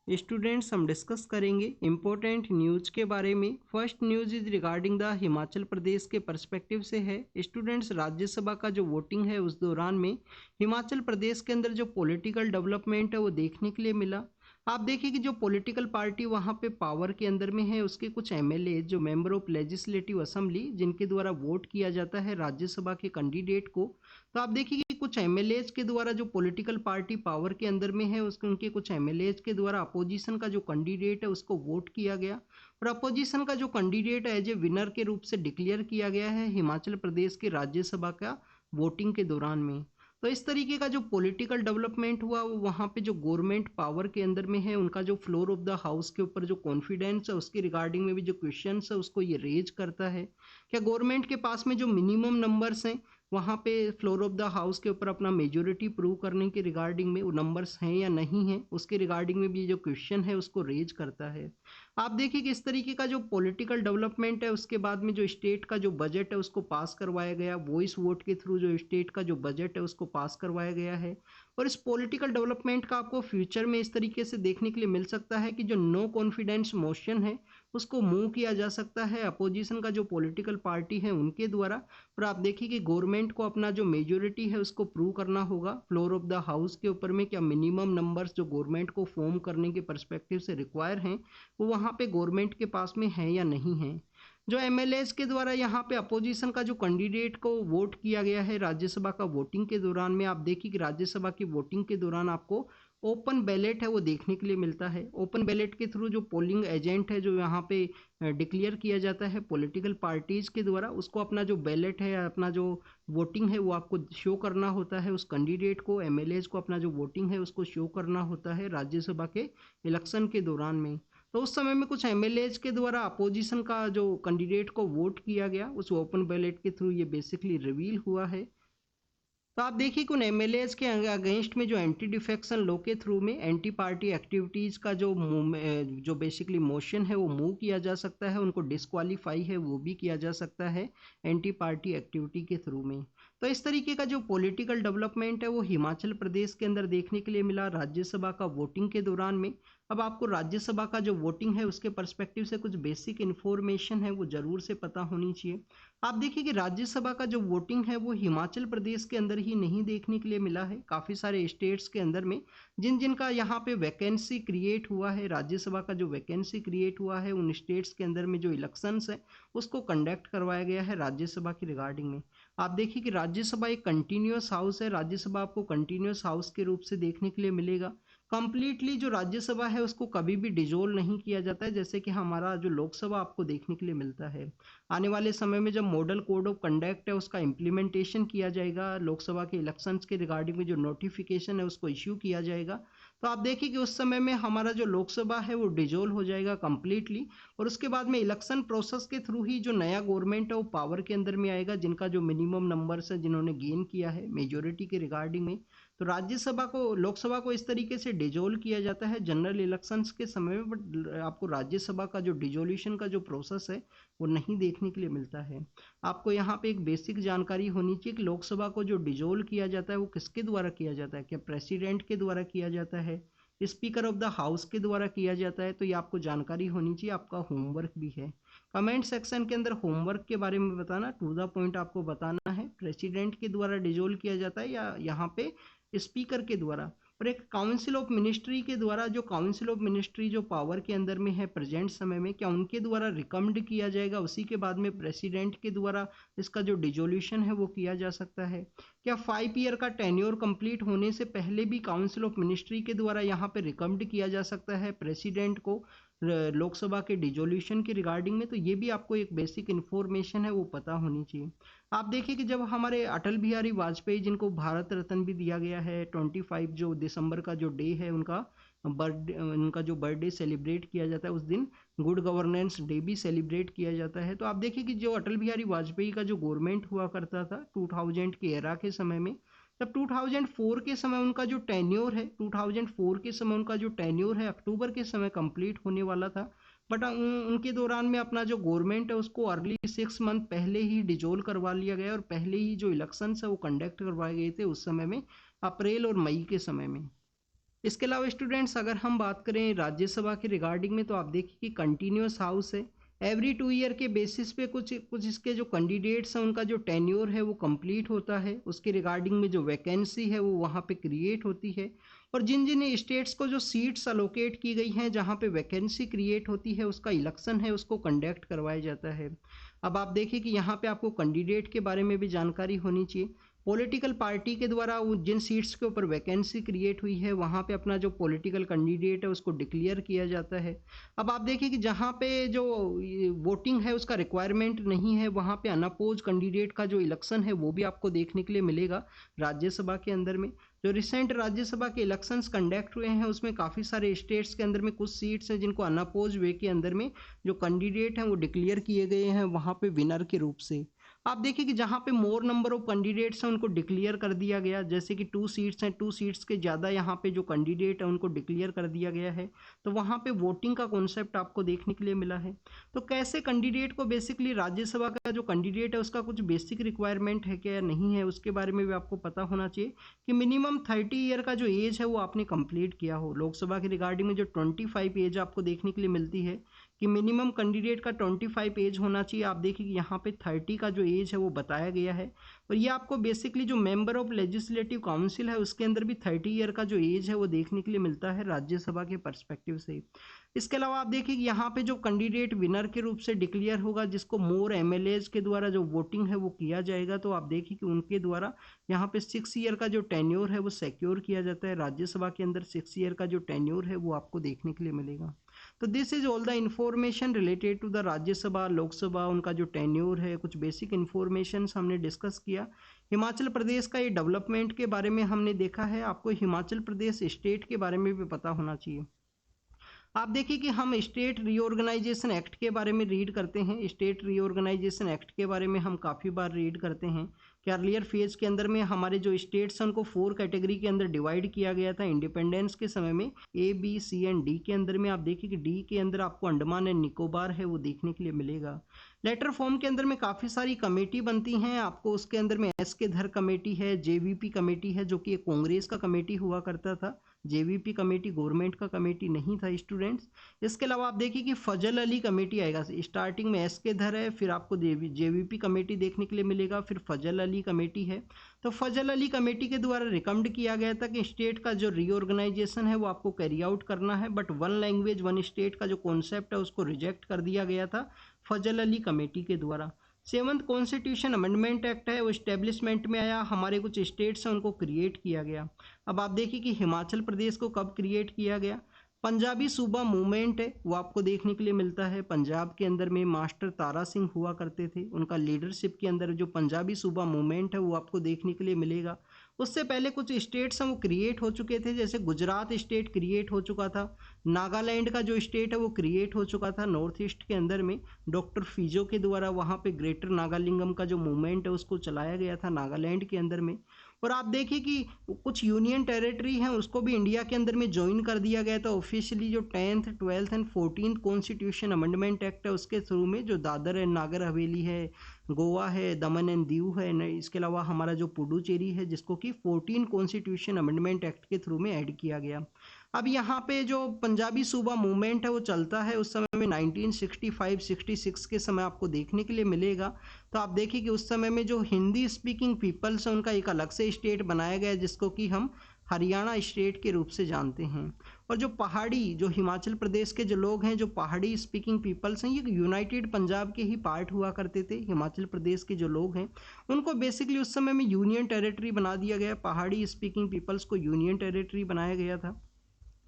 Students, हम discuss करेंगे important news के बारे में। First news is regarding the Himachal Pradesh के पर्सपेक्टिव से है। स्टूडेंट्स, राज्यसभा का जो वोटिंग है उस दौरान में हिमाचल प्रदेश के अंदर जो पॉलिटिकल डेवलपमेंट है वो देखने के लिए मिला। आप देखिए कि जो पॉलिटिकल पार्टी वहाँ पे पावर के अंदर में है उसके कुछ एमएलए जो मेंबर ऑफ लेजिस्लेटिव असेंबली जिनके द्वारा वोट किया जाता है राज्यसभा के कैंडिडेट को। तो आप देखिए कि कुछ एमएलएज के द्वारा जो पॉलिटिकल पार्टी पावर के अंदर में है उसके उनके कुछ एमएलएज के द्वारा अपोजिशन का जो कैंडिडेट है उसको वोट किया गया और अपोजिशन का जो कैंडिडेट एज ए विनर के रूप से डिक्लेयर किया गया है हिमाचल प्रदेश के राज्यसभा का वोटिंग के दौरान में। तो इस तरीके का जो पॉलिटिकल डेवलपमेंट हुआ वो वहाँ पे जो गवर्नमेंट पावर के अंदर में है उनका जो फ्लोर ऑफ द हाउस के ऊपर जो कॉन्फिडेंस है उसके रिगार्डिंग में भी जो क्वेश्चंस है उसको ये रेज करता है। क्या गवर्नमेंट के पास में जो मिनिमम नंबर्स हैं वहाँ पे फ्लोर ऑफ द हाउस के ऊपर अपना मेजोरिटी प्रूव करने के रिगार्डिंग में वो नंबर्स हैं या नहीं हैं उसके रिगार्डिंग में भी जो क्वेश्चन है उसको रेज करता है। आप देखिए कि इस तरीके का जो पॉलिटिकल डेवलपमेंट है उसके बाद में जो स्टेट का जो बजट है उसको पास करवाया गया, वॉइस वोट के थ्रू जो स्टेट का जो बजट है उसको पास करवाया गया है। और इस पॉलिटिकल डेवलपमेंट का आपको फ्यूचर में इस तरीके से देखने के लिए मिल सकता है कि जो नो कॉन्फिडेंस मोशन है उसको मूव किया जा सकता है अपोजिशन का जो पॉलिटिकल पार्टी है उनके द्वारा। और आप देखिए कि गवर्नमेंट को अपना जो मेजोरिटी है उसको प्रूव करना होगा फ्लोर ऑफ द हाउस के ऊपर में। क्या मिनिमम नंबर्स जो गवर्नमेंट को फॉर्म करने के परस्पेक्टिव से रिक्वायर हैं वो वहाँ पे गवर्नमेंट के पास में है या नहीं है। जो एमएलएज के द्वारा यहाँ पे अपोजिशन का जो कैंडिडेट को वोट किया गया है राज्यसभा का वोटिंग के दौरान में, आप देखिए कि राज्यसभा की वोटिंग के दौरान आपको ओपन बैलेट है वो देखने के लिए मिलता है। ओपन बैलेट के थ्रू जो पोलिंग एजेंट है जो यहाँ पे डिक्लेयर किया जाता है पॉलिटिकल पार्टीज के द्वारा उसको अपना जो बैलेट है अपना जो वोटिंग है वो आपको शो करना होता है। उस कैंडिडेट को एमएलएज को अपना जो वोटिंग है उसको शो करना होता है राज्यसभा के इलेक्शन के दौरान में। तो उस समय में कुछ एमएलएज के द्वारा अपोजिशन का जो कैंडिडेट को वोट किया गया उस ओपन बैलेट के थ्रू ये बेसिकली रिवील हुआ है। तो आप देखिए कि उन एमएलएज के अगेंस्ट में जो एंटी डिफेक्शन लॉ के थ्रू में एंटी पार्टी एक्टिविटीज़ का जो बेसिकली मोशन है वो मूव किया जा सकता है, उनको डिस्क्वालीफाई है वो भी किया जा सकता है एंटी पार्टी एक्टिविटी के थ्रू में। तो इस तरीके का जो पॉलिटिकल डेवलपमेंट है वो हिमाचल प्रदेश के अंदर देखने के लिए मिला राज्यसभा का वोटिंग के दौरान में। अब आपको राज्यसभा का जो वोटिंग है उसके पर्सपेक्टिव से कुछ बेसिक इन्फॉर्मेशन है वो जरूर से पता होनी चाहिए। आप देखिए कि राज्यसभा का जो वोटिंग है वो हिमाचल प्रदेश के अंदर ही नहीं देखने के लिए मिला है, काफ़ी सारे स्टेट्स के अंदर में जिन जिन का यहाँ पे वैकेंसी क्रिएट हुआ है, राज्यसभा का जो वैकेंसी क्रिएट हुआ है उन स्टेट्स के अंदर में जो इलेक्शंस है उसको कंडक्ट करवाया गया है राज्यसभा की रिगार्डिंग में। आप देखिए कि राज्यसभा एक कंटिन्यूस हाउस है, राज्यसभा आपको कंटिन्यूस हाउस के रूप से देखने के लिए मिलेगा। कंप्लीटली जो राज्यसभा है उसको कभी भी डिजोल्व नहीं किया जाता है जैसे कि हमारा जो लोकसभा आपको देखने के लिए मिलता है। आने वाले समय में जब मॉडल कोड ऑफ कंडक्ट है उसका इम्प्लीमेंटेशन किया जाएगा, लोकसभा के इलेक्शंस के रिगार्डिंग में जो नोटिफिकेशन है उसको इश्यू किया जाएगा, तो आप देखिए कि उस समय में हमारा जो लोकसभा है वो डिजोल्व हो जाएगा कंप्लीटली। और उसके बाद में इलेक्शन प्रोसेस के थ्रू ही जो नया गवर्नमेंट है वो पावर के अंदर में आएगा जिनका जो मिनिमम नंबर्स है जिन्होंने गेन किया है मेजोरिटी के रिगार्डिंग में। तो राज्यसभा को लोकसभा को इस तरीके से डिजोल्व किया जाता है जनरल इलेक्शंस के समय में, बट आपको राज्यसभा का जो डिजोल्यूशन का जो प्रोसेस है वो नहीं देखने के लिए मिलता है। आपको यहाँ पे एक बेसिक जानकारी होनी चाहिए कि लोकसभा को जो डिजोल्व किया जाता है वो किसके द्वारा किया जाता है, क्या प्रेसिडेंट के द्वारा किया जाता है, स्पीकर ऑफ द हाउस के द्वारा किया जाता है। तो ये आपको जानकारी होनी चाहिए, आपका होमवर्क भी है। कमेंट सेक्शन के अंदर होमवर्क के बारे में बताना, टू द पॉइंट आपको बताना है प्रेसिडेंट के द्वारा डिजोल्व किया जाता है या यहाँ पे स्पीकर के द्वारा। और एक काउंसिल ऑफ मिनिस्ट्री के द्वारा, जो काउंसिल ऑफ मिनिस्ट्री जो पावर के अंदर में है प्रेजेंट समय में, क्या उनके द्वारा रिकमेंड किया जाएगा, उसी के बाद में प्रेसिडेंट के द्वारा इसका जो डिजोल्यूशन है वो किया जा सकता है। क्या 5 ईयर का टेन्योर कंप्लीट होने से पहले भी काउंसिल ऑफ मिनिस्ट्री के द्वारा यहाँ पे रिकमेंड किया जा सकता है प्रेसिडेंट को लोकसभा के डिजोल्यूशन के रिगार्डिंग में। तो ये भी आपको एक बेसिक इन्फॉर्मेशन है वो पता होनी चाहिए। आप देखिए कि जब हमारे अटल बिहारी वाजपेयी जिनको भारत रत्न भी दिया गया है 25 जो दिसंबर का जो डे है उनका जो बर्थडे सेलिब्रेट किया जाता है, उस दिन गुड गवर्नेंस डे भी सेलिब्रेट किया जाता है। तो आप देखिए कि जो अटल बिहारी वाजपेयी का जो गवर्नमेंट हुआ करता था 2000 के एरा के समय में, तब 2004 के समय उनका जो टेन्योर है 2004 के समय उनका जो टेन्योर है अक्टूबर के समय कंप्लीट होने वाला था। बट उनके दौरान में अपना जो गवर्नमेंट है उसको अर्ली 6 मंथ पहले ही डिजोल्व करवा लिया गया और पहले ही जो इलेक्शंस है वो कंडक्ट करवाए गए थे उस समय में, अप्रैल और मई के समय में। इसके अलावा स्टूडेंट्स अगर हम बात करें राज्यसभा के रिगार्डिंग में, तो आप देखिए कि कंटिन्यूस हाउस है। एवरी 2 ईयर के बेसिस पे कुछ कुछ इसके जो कैंडिडेट्स हैं उनका जो टेन्योर है वो कंप्लीट होता है, उसके रिगार्डिंग में जो वैकेंसी है वो वहाँ पे क्रिएट होती है। और जिन जिन स्टेट्स को जो सीट्स अलोकेट की गई हैं जहाँ पे वैकेंसी क्रिएट होती है, उसका इलेक्शन है उसको कंडक्ट करवाया जाता है। अब आप देखिए कि यहाँ पे आपको कैंडिडेट के बारे में भी जानकारी होनी चाहिए। पॉलिटिकल पार्टी के द्वारा जिन सीट्स के ऊपर वैकेंसी क्रिएट हुई है वहाँ पे अपना जो पॉलिटिकल कैंडिडेट है उसको डिक्लेयर किया जाता है। अब आप देखिए कि जहाँ पे जो वोटिंग है उसका रिक्वायरमेंट नहीं है, वहाँ पे अनअपोज कैंडिडेट का जो इलेक्शन है वो भी आपको देखने के लिए मिलेगा राज्यसभा के अंदर में। जो रिसेंट राज्यसभा के इलेक्शंस कंडक्ट हुए हैं उसमें काफ़ी सारे स्टेट्स के अंदर में कुछ सीट्स हैं जिनको अनअपोज वे के अंदर में जो कैंडिडेट हैं वो डिक्लेयर किए गए हैं वहाँ पे विनर के रूप से। आप देखिए कि जहाँ पे मोर नंबर ऑफ कैंडिडेट्स हैं उनको डिक्लेयर कर दिया गया, जैसे कि 2 सीट्स हैं, 2 सीट्स के ज़्यादा यहाँ पे जो कैंडिडेट है उनको डिक्लेयर कर दिया गया है, तो वहाँ पे वोटिंग का कॉन्सेप्ट आपको देखने के लिए मिला है। तो कैसे कैंडिडेट को बेसिकली राज्यसभा का जो कैंडिडेट है उसका कुछ बेसिक रिक्वायरमेंट है क्या नहीं है, उसके बारे में भी आपको पता होना चाहिए कि मिनिमम 30 ईयर का जो एज है वो आपने कंप्लीट किया हो। लोकसभा के रिगार्डिंग में जो 25 एज आपको देखने के लिए मिलती है कि मिनिमम कैंडिडेट का 25 एज होना चाहिए। आप देखिए कि यहाँ पे 30 का जो एज है वो बताया गया है। और ये आपको बेसिकली जो मेंबर ऑफ लेजिस्लेटिव काउंसिल है उसके अंदर भी 30 ईयर का जो एज है वो देखने के लिए मिलता है राज्यसभा के पर्सपेक्टिव से। इसके अलावा आप देखिए कि यहाँ पे जो कैंडिडेट विनर के रूप से डिक्लेयर होगा, जिसको मोर एमएलएज के द्वारा जो वोटिंग है वो किया जाएगा, तो आप देखिए कि उनके द्वारा यहाँ पे 6 ईयर का जो टेन्योर है वो सिक्योर किया जाता है। राज्यसभा के अंदर 6 ईयर का जो टेन्योर है वो आपको देखने के लिए मिलेगा। तो this is all the information related to the Rajya Sabha Lok Sabha, उनका जो टेन्योर है, कुछ बेसिक इंफॉर्मेशन हमने डिस्कस किया। हिमाचल प्रदेश का ये डेवलपमेंट के बारे में हमने देखा है। आपको हिमाचल प्रदेश स्टेट के बारे में भी पता होना चाहिए। आप देखिए कि हम स्टेट रीऑर्गेनाइजेशन एक्ट के बारे में रीड करते हैं। स्टेट रीऑर्गेनाइजेशन एक्ट के बारे में हम काफ़ी बार रीड करते हैं कि अर्लियर फेज के अंदर में हमारे जो स्टेट्स हैं उनको 4 कैटेगरी के अंदर डिवाइड किया गया था इंडिपेंडेंस के समय में, A B C and D के अंदर में। आप देखिए कि डी के अंदर आपको अंडमान एंड निकोबार है वो देखने के लिए मिलेगा। लेटर फॉर्म के अंदर में काफ़ी सारी कमेटी बनती हैं आपको, उसके अंदर में एस के धर कमेटी है, जेवीपी कमेटी है जो कि एक कांग्रेस का कमेटी हुआ करता था। जेवीपी कमेटी गवर्नमेंट का कमेटी नहीं था स्टूडेंट्स। इसके अलावा आप देखिए कि फजल अली कमेटी आएगा, स्टार्टिंग में एस के धर है, फिर आपको जेवीपी कमेटी देखने के लिए मिलेगा, फिर फजल अली कमेटी है। तो फजल अली कमेटी के द्वारा रिकमेंड किया गया था कि स्टेट का जो रीऑर्गेनाइजेशन है वो आपको कैरी आउट करना है, बट 1 लैंग्वेज 1 स्टेट का जो कॉन्सेप्ट है उसको रिजेक्ट कर दिया गया था फजल अली कमेटी के द्वारा। 7th कॉन्स्टिट्यूशन अमेंडमेंट एक्ट है वो इस्टेब्लिशमेंट में आया, हमारे कुछ स्टेट्स हैं उनको क्रिएट किया गया। अब आप देखिए कि हिमाचल प्रदेश को कब क्रिएट किया गया। पंजाबी सूबा मूवमेंट है वो आपको देखने के लिए मिलता है। पंजाब के अंदर में मास्टर तारा सिंह हुआ करते थे, उनका लीडरशिप के अंदर जो पंजाबी सूबा मूवमेंट है वो आपको देखने के लिए मिलेगा। उससे पहले कुछ स्टेट्स हैं वो क्रिएट हो चुके थे, जैसे गुजरात स्टेट क्रिएट हो चुका था, नागालैंड का जो स्टेट है वो क्रिएट हो चुका था नॉर्थ ईस्ट के अंदर में, डॉक्टर फिजो के द्वारा वहाँ पे ग्रेटर नागालिंगम का जो मूवमेंट है उसको चलाया गया था नागालैंड के अंदर में। और आप देखिए कि कुछ यूनियन टेरिटरी हैं उसको भी इंडिया के अंदर में ज्वाइन कर दिया गया था ऑफिशियली। जो 10th 12th and 14th constitution amendment act है उसके थ्रू में, जो दादर एंड नागर हवेली है, गोवा है, दमन एंड दीव है, इसके अलावा हमारा जो पुडुचेरी है जिसको कि 14 कॉन्स्टिट्यूशन अमेंडमेंट एक्ट के थ्रू में ऐड किया गया। अब यहाँ पे जो पंजाबी सूबा मूवमेंट है वो चलता है उस समय में 1965-66 के समय आपको देखने के लिए मिलेगा। तो आप देखिए कि उस समय में जो हिंदी स्पीकिंग पीपल्स हैं उनका एक अलग से स्टेट बनाया गया जिसको कि हम हरियाणा स्टेट के रूप से जानते हैं। और जो पहाड़ी, जो हिमाचल प्रदेश के जो लोग हैं, जो पहाड़ी स्पीकिंग पीपल्स हैं, ये यूनाइटेड पंजाब के ही पार्ट हुआ करते थे। हिमाचल प्रदेश के जो लोग हैं उनको बेसिकली उस समय में यूनियन टेरिटरी बना दिया गया, पहाड़ी स्पीकिंग पीपल्स को यूनियन टेरिटरी बनाया गया था।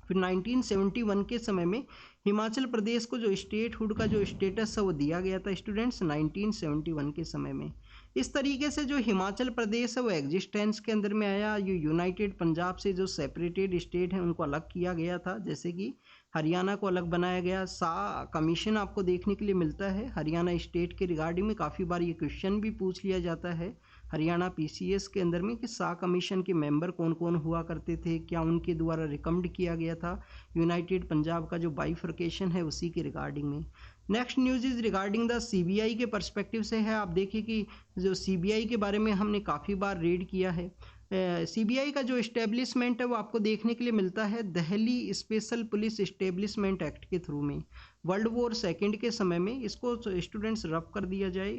फिर 1971 के समय में हिमाचल प्रदेश को जो स्टेटहुड का जो स्टेटस है वो दिया गया था स्टूडेंट्स 1971 के समय में। इस तरीके से जो हिमाचल प्रदेश है वो एग्जिस्टेंस के अंदर में आया। ये यूनाइटेड पंजाब से जो सेपरेटेड स्टेट हैं उनको अलग किया गया था, जैसे कि हरियाणा को अलग बनाया गया। सा कमीशन आपको देखने के लिए मिलता है हरियाणा स्टेट के रिगार्डिंग में, काफ़ी बार ये क्वेश्चन भी पूछ लिया जाता है हरियाणा पीसीएस के अंदर में कि सा कमीशन के मेंबर कौन कौन हुआ करते थे, क्या उनके द्वारा रिकमेंड किया गया था यूनाइटेड पंजाब का जो बाइफर्केशन है उसी के रिगार्डिंग में। Next news is regarding the CBI के पर्सपेक्टिव से है। आप देखिए कि जो सीबीआई के बारे में हमने काफ़ी बार रीड किया है। सीबीआई का जो इस्टेब्लिशमेंट है वो आपको देखने के लिए मिलता है Delhi special police establishment act के थ्रू में। वर्ल्ड वॉर सेकंड के समय में इसको स्टूडेंट्स रफ कर दिया जाए,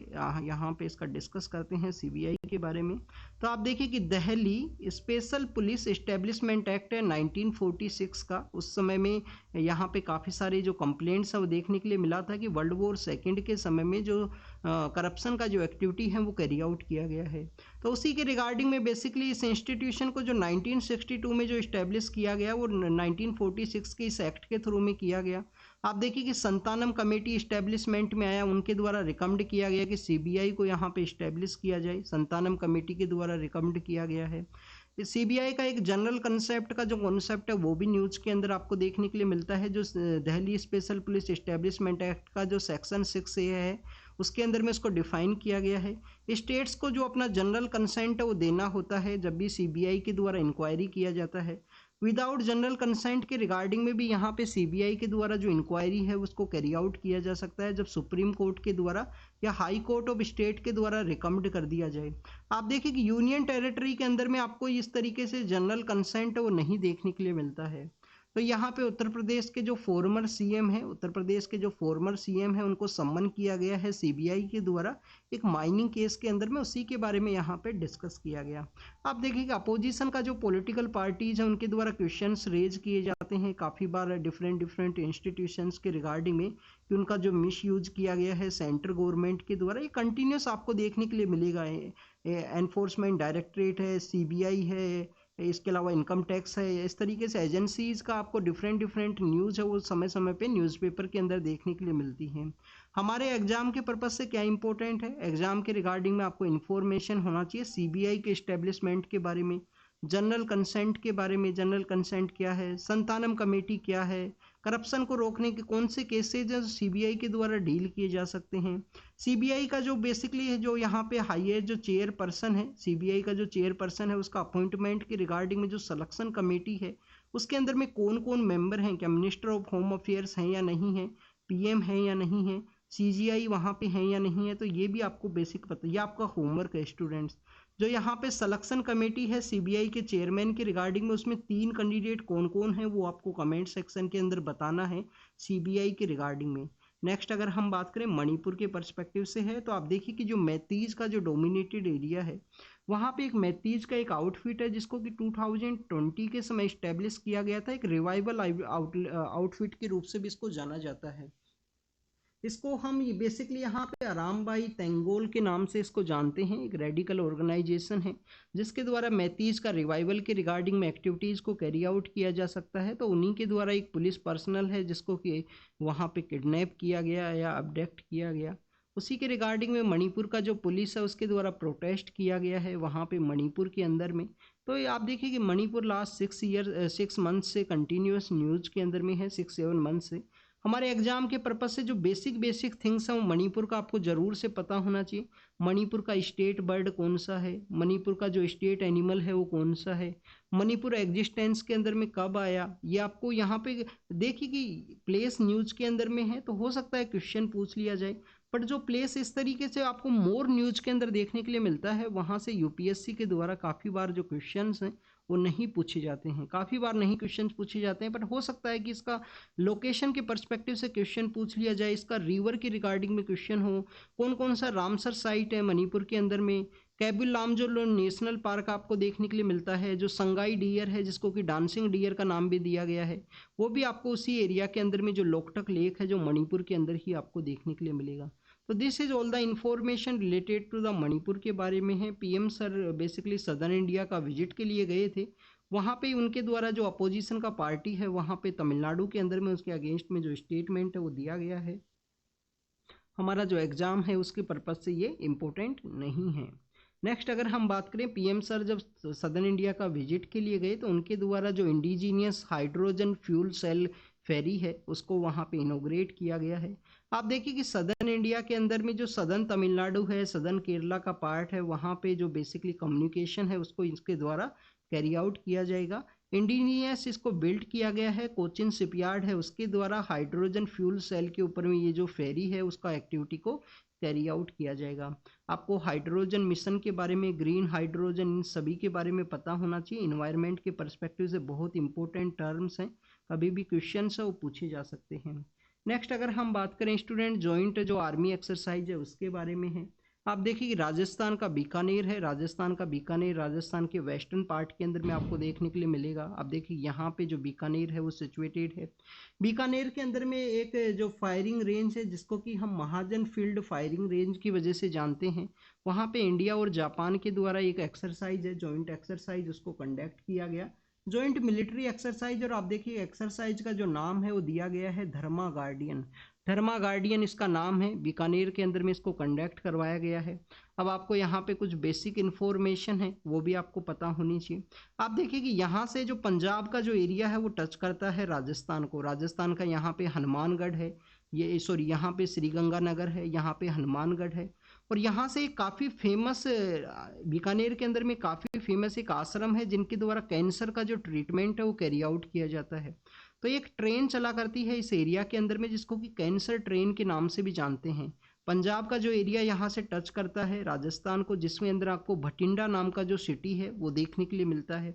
यहाँ पे इसका डिस्कस करते हैं सीबीआई के बारे में। तो आप देखिए कि Delhi special police establishment act है 1946 का। उस समय में यहाँ पे काफ़ी सारे जो कंप्लेंट्स हैं वो देखने के लिए मिला था कि वर्ल्ड वॉर सेकंड के समय में जो करप्शन का जो एक्टिविटी है वो कैरी आउट किया गया है। तो उसी के रिगार्डिंग में बेसिकली इस इंस्टीट्यूशन को जो 1962 में जो इस्टेब्लिश किया गया वो 1946 के इस एक्ट के थ्रू में किया गया। आप देखिए कि संतानम कमेटी इस्टेब्लिशमेंट में आया, उनके द्वारा रिकमेंड किया गया कि सीबीआई को यहाँ पे इस्टेब्लिश किया जाए, संतानम कमेटी के द्वारा रिकमेंड किया गया है। सीबीआई का एक जनरल कंसेप्ट का जो कॉन्सेप्ट है वो भी न्यूज़ के अंदर आपको देखने के लिए मिलता है। जो Delhi special police establishment act का जो सेक्शन 6A है उसके अंदर में इसको डिफाइन किया गया है। स्टेट्स को जो अपना जनरल कंसेंट है वो देना होता है जब भी सीबीआई के द्वारा इंक्वायरी किया जाता है। विदाउट जनरल कंसेंट के रिगार्डिंग में भी यहाँ पे सीबीआई के द्वारा जो इंक्वायरी है उसको कैरी आउट किया जा सकता है जब सुप्रीम कोर्ट के द्वारा या हाई कोर्ट ऑफ स्टेट के द्वारा रिकमेंड कर दिया जाए। आप देखिए कि यूनियन टेरिटरी के अंदर में आपको इस तरीके से जनरल कंसेंट है वो नहीं देखने के लिए मिलता है। तो यहाँ पे उत्तर प्रदेश के जो फॉर्मर सीएम है, उनको सम्मन किया गया है सीबीआई के द्वारा एक माइनिंग केस के अंदर में, उसी के बारे में यहाँ पे डिस्कस किया गया। आप देखिए अपोजिशन का जो पॉलिटिकल पार्टीज है उनके द्वारा क्वेश्चंस रेज किए जाते हैं काफ़ी बार डिफरेंट इंस्टीट्यूशंस के रिगार्डिंग में कि उनका जो मिस यूज किया गया है सेंट्रल गवर्नमेंट के द्वारा, ये कंटिन्यूस आपको देखने के लिए मिलेगा। एनफोर्समेंट डायरेक्टरेट है, सीबीआई है, इसके अलावा इनकम टैक्स है, इस तरीके से एजेंसीज का आपको डिफरेंट न्यूज़ है वो समय समय पे न्यूज़पेपर के अंदर देखने के लिए मिलती हैं। हमारे एग्जाम के पर्पज़ से क्या इंपॉर्टेंट है, एग्जाम के रिगार्डिंग में आपको इन्फॉर्मेशन होना चाहिए सीबीआई के इस्टेब्लिशमेंट के बारे में, जनरल कंसेंट के बारे में, जनरल कंसेंट क्या है, संतानम कमेटी क्या है, करप्शन को रोकने के कौन से केसेज हैं सीबीआई के द्वारा डील किए जा सकते हैं। सीबीआई का जो बेसिकली है जो यहाँ पे हाईएस्ट जो चेयरपर्सन है, सीबीआई का जो चेयरपर्सन है उसका अपॉइंटमेंट के रिगार्डिंग में जो सिलेक्शन कमेटी है उसके अंदर में कौन कौन मेंबर हैं, क्या मिनिस्टर ऑफ होम अफेयर्स हैं या नहीं है, पीएम है या नहीं है, सीजीआई वहाँ पे है या नहीं है, तो ये भी आपको बेसिक पता, ये आपका होमवर्क है स्टूडेंट्स। जो यहाँ पे सिलेक्शन कमेटी है सीबीआई के चेयरमैन के रिगार्डिंग में उसमें 3 कैंडिडेट कौन कौन है वो आपको कमेंट सेक्शन के अंदर बताना है सीबीआई के रिगार्डिंग में। नेक्स्ट अगर हम बात करें मणिपुर के पर्सपेक्टिव से है तो आप देखिए कि जो मैतीज का जो डोमिनेटेड एरिया है वहाँ पे एक मैतीज का एक आउटफिट है जिसको कि 2020 के समय इस्टेब्लिश किया गया था, एक रिवाइवल आउटफिट के रूप से भी इसको जाना जाता है। इसको हम बेसिकली यहाँ पे आरामबाई तेंगोल के नाम से इसको जानते हैं, एक रेडिकल ऑर्गेनाइजेशन है जिसके द्वारा मैतीज का रिवाइवल के रिगार्डिंग में एक्टिविटीज़ को कैरी आउट किया जा सकता है। तो उन्हीं के द्वारा एक पुलिस पर्सनल है जिसको कि वहाँ पे किडनैप किया गया या अबडक्ट किया गया। उसी के रिगार्डिंग में मणिपुर का जो पुलिस है उसके द्वारा प्रोटेस्ट किया गया है वहाँ पे मणिपुर के अंदर में। तो ये आप देखिए कि मणिपुर लास्ट 6 मंथ से कंटिन्यूस न्यूज़ के अंदर में है, 6-7 मंथ से। हमारे एग्जाम के पर्पज से जो बेसिक थिंग्स हैं वो मणिपुर का आपको ज़रूर से पता होना चाहिए। मणिपुर का स्टेट बर्ड कौन सा है, मणिपुर का जो स्टेट एनिमल है वो कौन सा है, मणिपुर एग्जिस्टेंस के अंदर में कब आया, ये आपको यहाँ पे देखिए कि प्लेस न्यूज़ के अंदर में है तो हो सकता है क्वेश्चन पूछ लिया जाए। बट जो प्लेस इस तरीके से आपको मोर न्यूज़ के अंदर देखने के लिए मिलता है वहाँ से यूपीएससी के द्वारा काफ़ी बार जो क्वेश्चंस हैं वो नहीं पूछे जाते हैं, काफ़ी बार नहीं क्वेश्चन पूछे जाते हैं। बट हो सकता है कि इसका लोकेशन के पर्सपेक्टिव से क्वेश्चन पूछ लिया जाए, इसका रिवर के रिगार्डिंग में क्वेश्चन हो, कौन कौन सा रामसर साइट है मणिपुर के अंदर में, कैबिल लामजो नेशनल पार्क आपको देखने के लिए मिलता है, जो संगाई डियर है जिसको कि डांसिंग डियर का नाम भी दिया गया है वो भी आपको उसी एरिया के अंदर में, जो लोकटक लेक है जो मणिपुर के अंदर ही आपको देखने के लिए मिलेगा। तो this is all the information related to the Manipur के बारे में है। PM sir basically southern India का विजिट के लिए गए थे, वहाँ पे उनके द्वारा जो अपोजिशन का पार्टी है वहाँ पे तमिलनाडु के अंदर में उसके अगेंस्ट में जो स्टेटमेंट है वो दिया गया है। हमारा जो एग्ज़ाम है उसके पर्पज़ से ये इम्पोर्टेंट नहीं है। नेक्स्ट अगर हम बात करें पीएम सर जब सदर्न इंडिया का विजिट के लिए गए तो उनके द्वारा जो इंडिजीनियस हाइड्रोजन फ्यूल सेल फेरी है उसको वहाँ पे इनोग्रेट किया गया है। आप देखिए कि सदर्न इंडिया के अंदर में जो सदर्न तमिलनाडु है, सदर्न केरला का पार्ट है, वहाँ पे जो बेसिकली कम्युनिकेशन है उसको इसके द्वारा कैरी आउट किया जाएगा। इंडिनियस इसको बिल्ड किया गया है, कोचिन शिपयार्ड है उसके द्वारा हाइड्रोजन फ्यूल सेल के ऊपर में ये जो फेरी है उसका एक्टिविटी को कैरी आउट किया जाएगा। आपको हाइड्रोजन मिशन के बारे में, ग्रीन हाइड्रोजन, इन सभी के बारे में पता होना चाहिए। इन्वायरमेंट के पर्सपेक्टिव से बहुत इंपॉर्टेंट टर्म्स हैं, कभी भी क्वेश्चन है वो पूछे जा सकते हैं। नेक्स्ट अगर हम बात करें स्टूडेंट, जॉइंट जो आर्मी एक्सरसाइज है उसके बारे में है। आप देखिए कि राजस्थान का बीकानेर है, राजस्थान का बीकानेर राजस्थान के वेस्टर्न पार्ट के अंदर में आपको देखने के लिए मिलेगा। आप देखिए यहाँ पे जो बीकानेर है वो सिचुएटेड है। बीकानेर के अंदर में एक जो फायरिंग रेंज है जिसको कि हम महाजन फील्ड फायरिंग रेंज की वजह से जानते हैं, वहाँ पे इंडिया और जापान के द्वारा एक एक्सरसाइज है, जॉइंट एक्सरसाइज, उसको कंडक्ट किया गया, जॉइंट मिलिट्री एक्सरसाइज। और आप देखिए एक्सरसाइज का जो नाम है वो दिया गया है धर्मा गार्डियन। धर्मा गार्डियन इसका नाम है, बीकानेर के अंदर में इसको कंडक्ट करवाया गया है। अब आपको यहाँ पे कुछ बेसिक इन्फॉर्मेशन है वो भी आपको पता होनी चाहिए। आप देखिए कि यहाँ से जो पंजाब का जो एरिया है वो टच करता है राजस्थान को। राजस्थान का यहाँ पे हनुमानगढ़ है, ये सॉरी यहाँ पे श्रीगंगानगर है, यहाँ पे हनुमानगढ़ है। और यहाँ से काफ़ी फेमस, बीकानेर के अंदर में काफ़ी फेमस एक आश्रम है जिनके द्वारा कैंसर का जो ट्रीटमेंट है वो कैरी आउट किया जाता है। तो एक ट्रेन चला करती है इस एरिया के अंदर में जिसको कि कैंसर ट्रेन के नाम से भी जानते हैं। पंजाब का जो एरिया यहाँ से टच करता है राजस्थान को, जिसमें अंदर आपको भटिंडा नाम का जो सिटी है वो देखने के लिए मिलता है।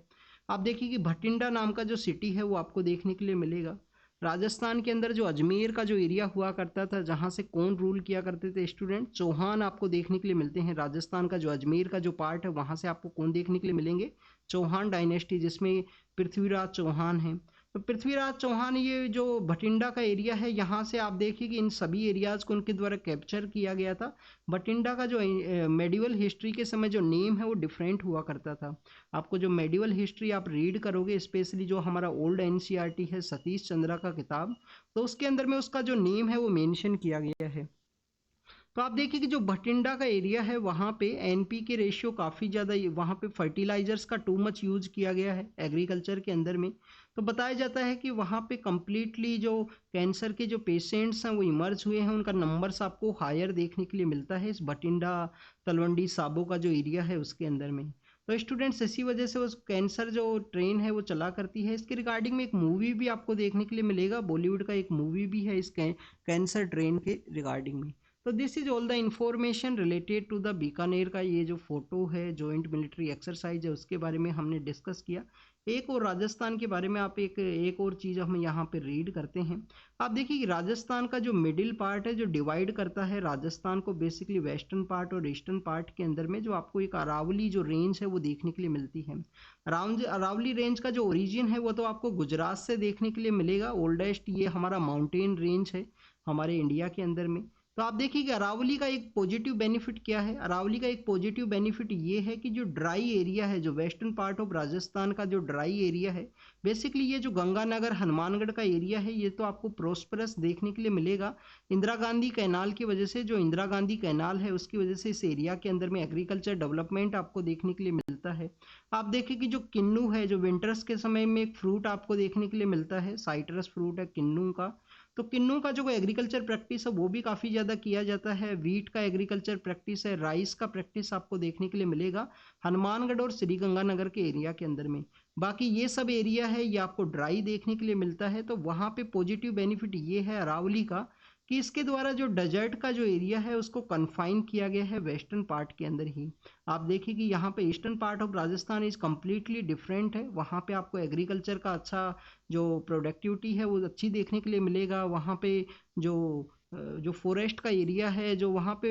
आप देखिए कि भटिंडा नाम का जो सिटी है वो आपको देखने के लिए मिलेगा। राजस्थान के अंदर जो अजमेर का जो एरिया हुआ करता था जहाँ से कौन रूल किया करते थे स्टूडेंट, चौहान आपको देखने के लिए मिलते हैं। राजस्थान का जो अजमेर का जो पार्ट है वहाँ से आपको कौन देखने के लिए मिलेंगे, चौहान डायनेस्टी, जिसमें पृथ्वीराज चौहान है। तो पृथ्वीराज चौहान, ये जो भटिंडा का एरिया है यहाँ से आप देखिए कि इन सभी एरियाज को उनके द्वारा कैप्चर किया गया था। भटिंडा का जो मेडिवल हिस्ट्री के समय जो नेम है वो डिफरेंट हुआ करता था। आपको जो मेडिवल हिस्ट्री आप रीड करोगे, स्पेशली जो हमारा ओल्ड एनसीईआरटी है सतीश चंद्रा का किताब, तो उसके अंदर में उसका जो नेम है वो मेंशन किया गया है। तो आप देखिए कि जो भटिंडा का एरिया है वहाँ पे एनपी के रेशियो काफ़ी ज़्यादा, वहाँ पे फर्टिलाइजर्स का टू मच यूज किया गया है एग्रीकल्चर के अंदर में। तो बताया जाता है कि वहाँ पे कम्प्लीटली जो कैंसर के जो पेशेंट्स हैं वो इमर्ज हुए हैं, उनका नंबर्स आपको हायर देखने के लिए मिलता है इस भटिंडा तलवंडी साबो का जो एरिया है उसके अंदर में। तो स्टूडेंट्स इसी वजह से उस कैंसर जो ट्रेन है वो चला करती है। इसके रिगार्डिंग में एक मूवी भी आपको देखने के लिए मिलेगा, बॉलीवुड का एक मूवी भी है इस कैंसर ट्रेन के रिगार्डिंग में। तो this is all the information related to the Bikaner का ये जो फोटो है, जॉइंट मिलिट्री एक्सरसाइज है, उसके बारे में हमने डिस्कस किया। एक और राजस्थान के बारे में आप एक और चीज़ हम यहाँ पे रीड करते हैं। आप देखिए कि राजस्थान का जो मिडिल पार्ट है जो डिवाइड करता है राजस्थान को बेसिकली वेस्टर्न पार्ट और ईस्टर्न पार्ट के अंदर में, जो आपको एक अरावली जो रेंज है वो देखने के लिए मिलती है। अरावली रेंज का जो ओरिजिन है वो तो आपको गुजरात से देखने के लिए मिलेगा। ओल्डेस्ट ये हमारा माउंटेन रेंज है हमारे इंडिया के अंदर में। तो आप देखिए कि अरावली का एक पॉजिटिव बेनिफिट क्या है। अरावली का एक पॉजिटिव बेनिफिट ये है कि जो ड्राई एरिया है, जो वेस्टर्न पार्ट ऑफ राजस्थान का जो ड्राई एरिया है, बेसिकली ये जो गंगानगर हनुमानगढ़ का एरिया है ये तो आपको प्रोस्परस देखने के लिए मिलेगा इंदिरा गांधी कैनाल की वजह से। जो इंदिरा गांधी कैनाल है उसकी वजह से इस एरिया के अंदर में एग्रीकल्चर डेवलपमेंट आपको देखने के लिए मिलता है। आप देखिए कि जो किन्नू है, जो विंटर्स के समय में एक फ्रूट आपको देखने के लिए मिलता है, साइट्रस फ्रूट है किन्नू का। तो किन्नू का जो एग्रीकल्चर प्रैक्टिस है वो भी काफ़ी ज़्यादा किया जाता है। वीट का एग्रीकल्चर प्रैक्टिस है, राइस का प्रैक्टिस आपको देखने के लिए मिलेगा हनुमानगढ़ और श्रीगंगानगर के एरिया के अंदर में। बाकी ये सब एरिया है ये आपको ड्राई देखने के लिए मिलता है। तो वहाँ पे पॉजिटिव बेनिफिट ये है अरावली का कि इसके द्वारा जो डेजर्ट का जो एरिया है उसको कन्फाइन किया गया है वेस्टर्न पार्ट के अंदर ही। आप देखिए कि यहाँ पे eastern part of Rajasthan is completely different है। वहाँ पे आपको एग्रीकल्चर का अच्छा जो प्रोडक्टिविटी है वो अच्छी देखने के लिए मिलेगा। वहाँ पे जो फॉरेस्ट का एरिया है, जो वहाँ पे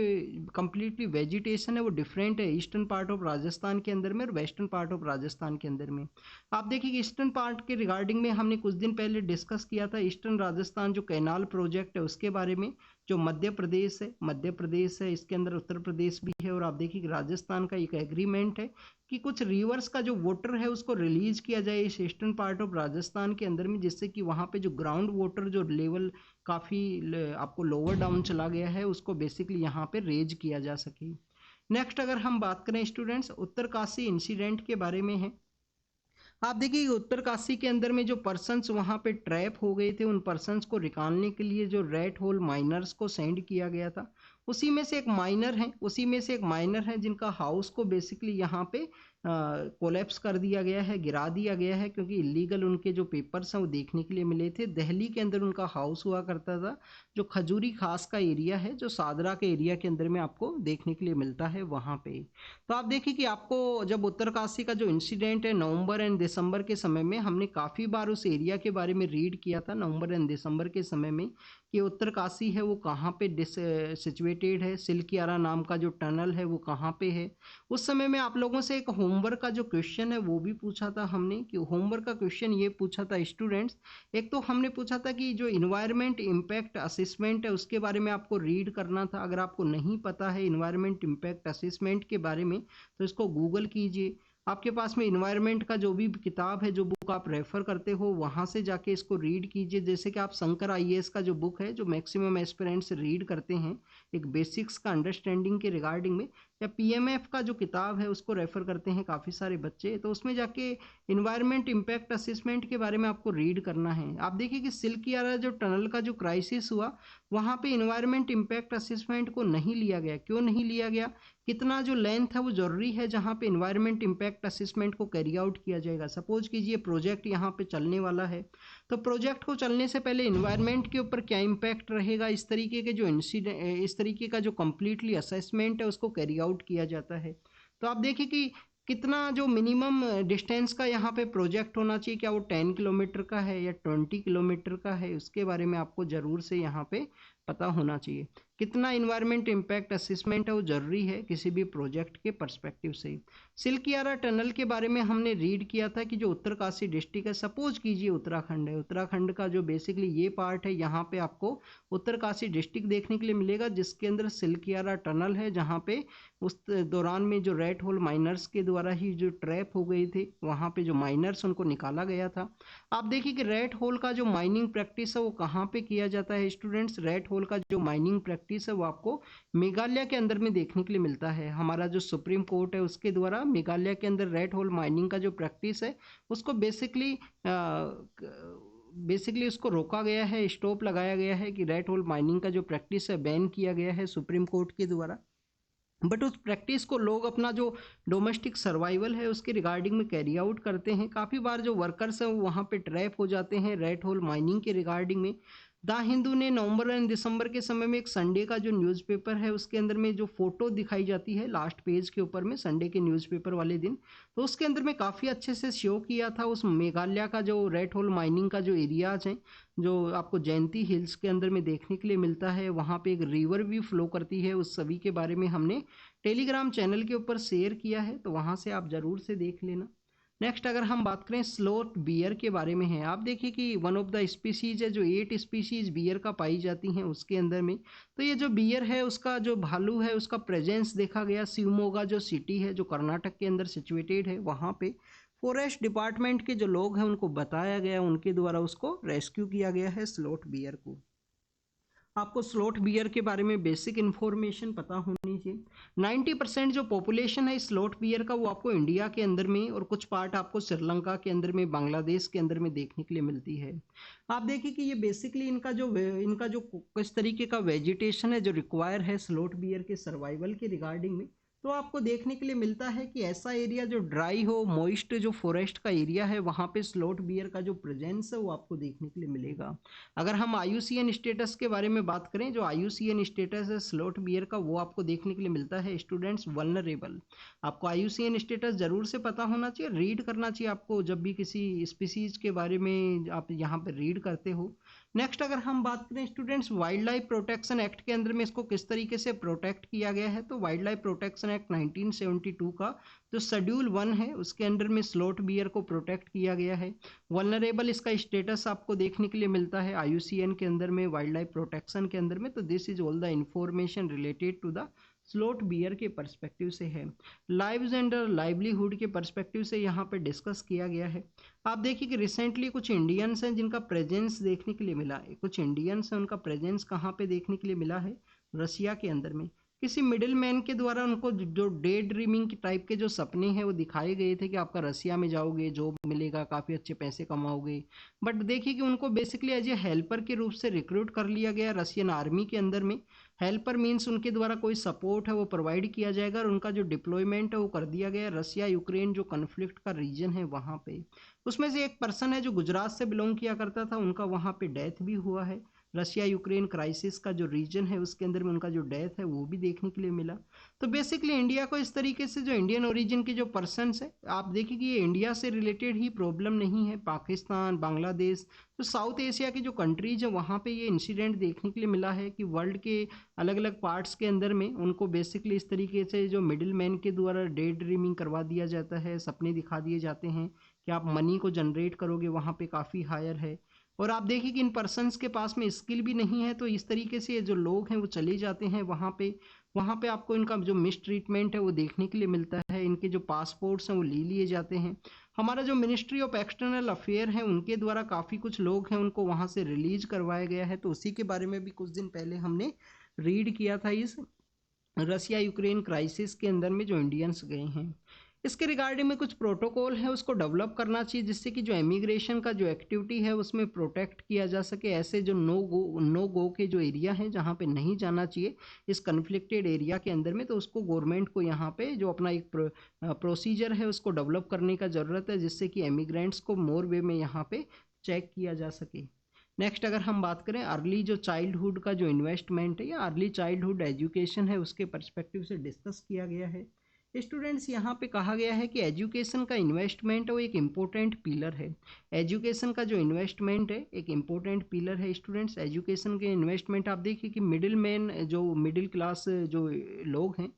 कम्प्लीटली वेजिटेशन है वो डिफरेंट है ईस्टर्न पार्ट ऑफ राजस्थान के अंदर में और वेस्टर्न पार्ट ऑफ राजस्थान के अंदर में। आप देखिए कि ईस्टर्न पार्ट के रिगार्डिंग में हमने कुछ दिन पहले डिस्कस किया था ईस्टर्न राजस्थान जो कैनाल प्रोजेक्ट है उसके बारे में। जो मध्य प्रदेश है इसके अंदर उत्तर प्रदेश भी है। और आप देखिए कि राजस्थान का एक एग्रीमेंट है कि कुछ रिवर्स का जो वाटर है उसको रिलीज किया जाए इस ईस्टर्न पार्ट ऑफ राजस्थान के अंदर में, जिससे कि वहाँ पे जो ग्राउंड वाटर जो लेवल काफ़ी आपको लोअर डाउन चला गया है उसको बेसिकली यहाँ पे रेज किया जा सके। नेक्स्ट अगर हम बात करें स्टूडेंट्स उत्तरकाशी इंसिडेंट के बारे में है। आप देखिए उत्तरकाशी के अंदर में जो पर्सन्स वहाँ पे ट्रैप हो गए थे उन पर्सन्स को निकालने के लिए जो रेड होल माइनर्स को सेंड किया गया था, उसी में से एक माइनर है जिनका हाउस को बेसिकली यहाँ पे कोलैप्स कर दिया गया है, गिरा दिया गया है, क्योंकि इलीगल उनके जो पेपर्स हैं वो देखने के लिए मिले थे। दिल्ली के अंदर उनका हाउस हुआ करता था, जो खजूरी खास का एरिया है, जो सादरा के एरिया के अंदर में आपको देखने के लिए मिलता है वहाँ पे। तो आप देखिए कि आपको जब उत्तरकाशी का जो इंसिडेंट है नवंबर एंड दिसंबर के समय में, हमने काफ़ी बार उस एरिया के बारे में रीड किया था नवंबर एंड दिसंबर के समय में, कि उत्तरकाशी है वो कहाँ पे सिचुएटेड है, सिल्कियारा नाम का जो टनल है वो कहाँ पे है। उस समय में आप लोगों से एक होमवर्क का जो क्वेश्चन है वो भी पूछा था हमने, कि होमवर्क का क्वेश्चन ये पूछा था स्टूडेंट्स, एक तो हमने पूछा था कि जो इन्वायरमेंट इम्पैक्ट असेसमेंट है उसके बारे में आपको रीड करना था। अगर आपको नहीं पता है इन्वायरमेंट इम्पैक्ट असेसमेंट के बारे में तो इसको गूगल कीजिए। आपके पास में इन्वायरमेंट का जो भी किताब है, जो बुक आप रेफर करते हो, वहाँ से जाके इसको रीड कीजिए। जैसे कि आप शंकर आईएएस का जो बुक है, जो मैक्सिमम एस्पिरेंट्स रीड करते हैं एक बेसिक्स का अंडरस्टैंडिंग के रिगार्डिंग में, या पीएमएफ का जो किताब है उसको रेफर करते हैं काफ़ी सारे बच्चे, तो उसमें जाके इन्वायरमेंट इम्पैक्ट असेसमेंट के बारे में आपको रीड करना है। आप देखिए कि सिल्कियारा जो टनल का जो क्राइसिस हुआ, वहाँ पे इन्वायरमेंट इम्पैक्ट असेसमेंट को नहीं लिया गया। क्यों नहीं लिया गया? कितना जो लेंथ है वो जरूरी है जहाँ पे इन्वायरमेंट इम्पैक्ट असेसमेंट को कैरी आउट किया जाएगा। सपोज कीजिए प्रोजेक्ट यहाँ पे चलने वाला है, तो प्रोजेक्ट को चलने से पहले इन्वायरमेंट के ऊपर क्या इम्पैक्ट रहेगा, इस तरीके के जो इंसिडेंट, इस तरीके का जो कंप्लीटली असेसमेंट है उसको कैरी आउट किया जाता है। तो आप देखिए कि कितना जो मिनिमम डिस्टेंस का यहाँ पे प्रोजेक्ट होना चाहिए, क्या वो 10 किलोमीटर का है या 20 किलोमीटर का है, उसके बारे में आपको ज़रूर से यहाँ पे पता होना चाहिए। कितना इन्वायरमेंट इम्पैक्ट असेसमेंट है वो ज़रूरी है किसी भी प्रोजेक्ट के पर्सपेक्टिव से। सिल्कियारा टनल के बारे में हमने रीड किया था कि जो उत्तरकाशी डिस्ट्रिक्ट है, सपोज कीजिए उत्तराखंड है, उत्तराखंड का जो बेसिकली ये पार्ट है, यहाँ पे आपको उत्तरकाशी डिस्ट्रिक्ट देखने के लिए मिलेगा, जिसके अंदर सिल्कियारा टनल है, जहाँ पे उस दौरान में जो रेड होल माइनर्स के द्वारा ही जो ट्रैप हो गए थे, वहाँ पे जो माइनर्स उनको निकाला गया था। आप देखिए कि रेड होल का जो माइनिंग प्रैक्टिस है वो कहाँ पे किया जाता है स्टूडेंट्स। रेड होल का जो माइनिंग प्रैक्टिस है वो आपको मेघालय के अंदर में देखने के लिए मिलता है। हमारा जो सुप्रीम कोर्ट है उसके द्वारा मेघालय के अंदर रेड होल माइनिंग का जो प्रैक्टिस है उसको बेसिकली उसको रोका गया है, स्टॉप लगाया गया है, कि रेड होल माइनिंग का जो प्रैक्टिस है बैन किया गया है सुप्रीम कोर्ट के द्वारा। बट उस प्रैक्टिस को लोग अपना जो डोमेस्टिक सर्वाइवल है उसके रिगार्डिंग में कैरी आउट करते हैं। काफ़ी बार जो वर्कर्स हैं वो वहाँ पे ट्रैप हो जाते हैं रेड होल माइनिंग के रिगार्डिंग में। द हिंदू ने नवंबर एंड दिसंबर के समय में एक संडे का जो न्यूज़पेपर है उसके अंदर में जो फोटो दिखाई जाती है लास्ट पेज के ऊपर में, संडे के न्यूज़पेपर वाले दिन, तो उसके अंदर में काफ़ी अच्छे से शो किया था उस मेघालय का जो रेड होल माइनिंग का जो एरियाज हैं, जो आपको जयंती हिल्स के अंदर में देखने के लिए मिलता है। वहाँ पे एक रिवर भी फ्लो करती है, उस सभी के बारे में हमने टेलीग्राम चैनल के ऊपर शेयर किया है, तो वहाँ से आप ज़रूर से देख लेना। नेक्स्ट अगर हम बात करें स्लोथ बियर के बारे में है, आप देखिए कि वन ऑफ द स्पीसीज है जो 8 स्पीसीज बियर का पाई जाती हैं उसके अंदर में। तो ये जो बियर है उसका जो भालू है उसका प्रेजेंस देखा गया शिवमोगा जो सिटी है जो कर्नाटक के अंदर सिचुएटेड है, वहाँ पे फॉरेस्ट डिपार्टमेंट के जो लोग हैं उनको बताया गया, उनके द्वारा उसको रेस्क्यू किया गया है स्लोथ बियर को। आपको स्लोथ बियर के बारे में बेसिक इन्फॉर्मेशन पता होनी चाहिए। 90% जो पॉपुलेशन है स्लोथ बियर का वो आपको इंडिया के अंदर में और कुछ पार्ट आपको श्रीलंका के अंदर में, बांग्लादेश के अंदर में देखने के लिए मिलती है। आप देखिए कि ये बेसिकली इनका जो किस तरीके का वेजिटेशन है जो रिक्वायर है स्लोथ बियर के सर्वाइवल के रिगार्डिंग में, तो आपको देखने के लिए मिलता है कि ऐसा एरिया जो ड्राई हो, मॉइस्ट जो फॉरेस्ट का एरिया है, वहाँ पे स्लोथ बियर का जो प्रेजेंस है वो आपको देखने के लिए मिलेगा। अगर हम IUCN स्टेटस के बारे में बात करें, जो IUCN स्टेटस है स्लोथ बियर का वो आपको देखने के लिए मिलता है स्टूडेंट्स वल्नरेबल। आपको IUCN स्टेटस जरूर से पता होना चाहिए, रीड करना चाहिए आपको जब भी किसी स्पीसीज के बारे में आप यहाँ पर रीड करते हो। नेक्स्ट अगर हम बात करें students wild life protection act के अंदर में इसको किस तरीके से प्रोटेक्ट किया गया है, तो वाइल्ड लाइफ प्रोटेक्शन एक्ट 1972 का जो शेड्यूल 1 है उसके अंडर में स्लोथ बियर को प्रोटेक्ट किया गया है। वल्नरेबल इसका स्टेटस आपको देखने के लिए मिलता है IUCN के अंदर में, वाइल्ड लाइफ प्रोटेक्शन के अंदर में। तो this is all the information related to the sloth bear के पर्सपेक्टिव से है। लाइव्स एंड लाइवलीहुड के पर्सपेक्टिव से यहाँ पे डिस्कस किया गया है। आप देखिए कि रिसेंटली कुछ इंडियंस हैं जिनका प्रेजेंस देखने के लिए मिला है, कुछ इंडियंस हैं उनका प्रेजेंस कहाँ पे देखने के लिए मिला है, रसिया के अंदर में। किसी मिडिल मैन के द्वारा उनको जो डे ड्रीमिंग की टाइप के जो सपने हैं वो दिखाए गए थे कि आपका रसिया में जाओगे, जॉब मिलेगा, काफ़ी अच्छे पैसे कमाओगे। बट देखिए कि उनको बेसिकली एज ए हेल्पर के रूप से रिक्रूट कर लिया गया रशियन आर्मी के अंदर में। हेल्पर मीन्स उनके द्वारा कोई सपोर्ट है वो प्रोवाइड किया जाएगा और उनका जो डिप्लॉयमेंट है वो कर दिया गया रसिया यूक्रेन जो कन्फ्लिक्ट का रीजन है वहाँ पे। उसमें से एक पर्सन है जो गुजरात से बिलोंग किया करता था, उनका वहाँ पे डेथ भी हुआ है। रशिया यूक्रेन क्राइसिस का जो रीजन है उसके अंदर में उनका जो डेथ है वो भी देखने के लिए मिला। तो बेसिकली इंडिया को इस तरीके से जो इंडियन ओरिजिन के जो पर्सनस है, आप देखिए कि ये इंडिया से रिलेटेड ही प्रॉब्लम नहीं है, पाकिस्तान, बांग्लादेश, तो साउथ एशिया की जो कंट्रीज है वहाँ पे ये इंसिडेंट देखने के लिए मिला है कि वर्ल्ड के अलग अलग पार्ट्स के अंदर में उनको बेसिकली इस तरीके से जो मिडिल मैन के द्वारा डे ड्रीमिंग करवा दिया जाता है, सपने दिखा दिए जाते हैं कि आप मनी को जनरेट करोगे, वहाँ पे काफ़ी हायर है। और आप देखिए कि इन पर्सनस के पास में स्किल भी नहीं है, तो इस तरीके से जो लोग हैं वो चले जाते हैं वहाँ पे आपको इनका जो मिस ट्रीटमेंट है वो देखने के लिए मिलता है। इनके जो पासपोर्ट्स हैं वो ले लिए जाते हैं। हमारा जो मिनिस्ट्री ऑफ एक्सटर्नल अफेयर है उनके द्वारा काफ़ी कुछ लोग हैं उनको वहाँ से रिलीज करवाया गया है, तो उसी के बारे में भी कुछ दिन पहले हमने रीड किया था इस रसिया यूक्रेन क्राइसिस के अंदर में जो इंडियंस गए हैं। इसके रिगार्डिंग में कुछ प्रोटोकॉल है उसको डेवलप करना चाहिए जिससे कि जो इमिग्रेशन का जो एक्टिविटी है उसमें प्रोटेक्ट किया जा सके। ऐसे जो नो गो के जो एरिया हैं जहाँ पे नहीं जाना चाहिए इस कन्फ्लिक्टेड एरिया के अंदर में, तो उसको गवर्नमेंट को यहाँ पे जो अपना एक प्रोसीजर है उसको डेवलप करने का ज़रूरत है जिससे कि एमिग्रेंट्स को मोर वे में यहाँ पे चेक किया जा सके। नेक्स्ट अगर हम बात करें अर्ली जो चाइल्डहुड का जो इन्वेस्टमेंट है या अर्ली चाइल्डहुड एजुकेशन है उसके पर्सपेक्टिव से डिस्कस किया गया है। स्टूडेंट्स यहाँ पे कहा गया है कि एजुकेशन का इन्वेस्टमेंट है वो एक इम्पोर्टेंट पिलर है। एजुकेशन का जो इन्वेस्टमेंट है एक इम्पोर्टेंट पिलर है। स्टूडेंट्स एजुकेशन के इन्वेस्टमेंट आप देखिए कि मिडिल मैन जो मिडिल क्लास जो लोग हैं